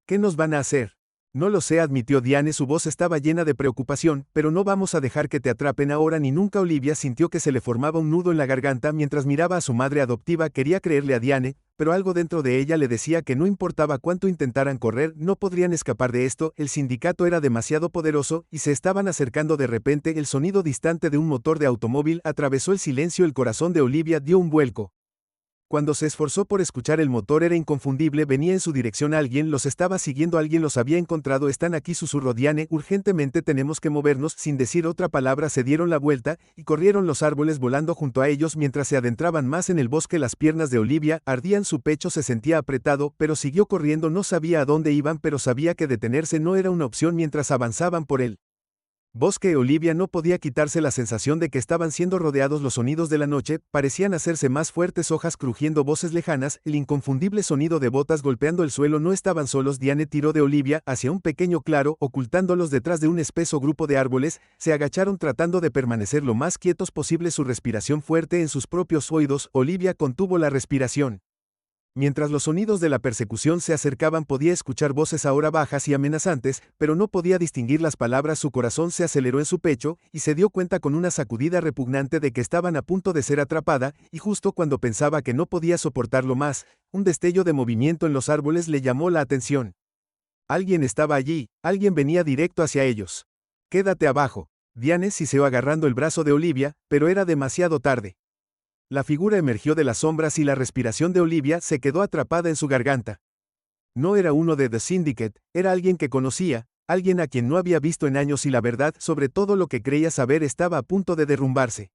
¿Qué nos van a hacer? No lo sé, admitió Diane, su voz estaba llena de preocupación, pero no vamos a dejar que te atrapen ahora ni nunca. Olivia sintió que se le formaba un nudo en la garganta mientras miraba a su madre adoptiva. Quería creerle a Diane, pero algo dentro de ella le decía que no importaba cuánto intentaran correr, no podrían escapar de esto. El sindicato era demasiado poderoso y se estaban acercando. De repente, el sonido distante de un motor de automóvil atravesó el silencio. El corazón de Olivia dio un vuelco. Cuando se esforzó por escuchar, el motor era inconfundible, venía en su dirección. Alguien los estaba siguiendo, alguien los había encontrado. Están aquí, susurró Diane, urgentemente tenemos que movernos. Sin decir otra palabra se dieron la vuelta y corrieron, los árboles volando junto a ellos mientras se adentraban más en el bosque. Las piernas de Olivia ardían, su pecho se sentía apretado, pero siguió corriendo. No sabía a dónde iban, pero sabía que detenerse no era una opción mientras avanzaban por él. Bosque. Olivia no podía quitarse la sensación de que estaban siendo rodeados. Los sonidos de la noche parecían hacerse más fuertes, hojas crujiendo, voces lejanas, el inconfundible sonido de botas golpeando el suelo. No estaban solos. Diane tiró de Olivia hacia un pequeño claro, ocultándolos detrás de un espeso grupo de árboles. Se agacharon tratando de permanecer lo más quietos posible, su respiración fuerte en sus propios oídos. Olivia contuvo la respiración. Mientras los sonidos de la persecución se acercaban, podía escuchar voces ahora bajas y amenazantes, pero no podía distinguir las palabras. Su corazón se aceleró en su pecho, y se dio cuenta con una sacudida repugnante de que estaban a punto de ser atrapada, y justo cuando pensaba que no podía soportarlo más, un destello de movimiento en los árboles le llamó la atención. Alguien estaba allí, alguien venía directo hacia ellos. Quédate abajo. Diane siseó agarrando el brazo de Olivia, pero era demasiado tarde. La figura emergió de las sombras y la respiración de Olivia se quedó atrapada en su garganta. No era uno de The Syndicate, era alguien que conocía, alguien a quien no había visto en años, y la verdad sobre todo lo que creía saber estaba a punto de derrumbarse.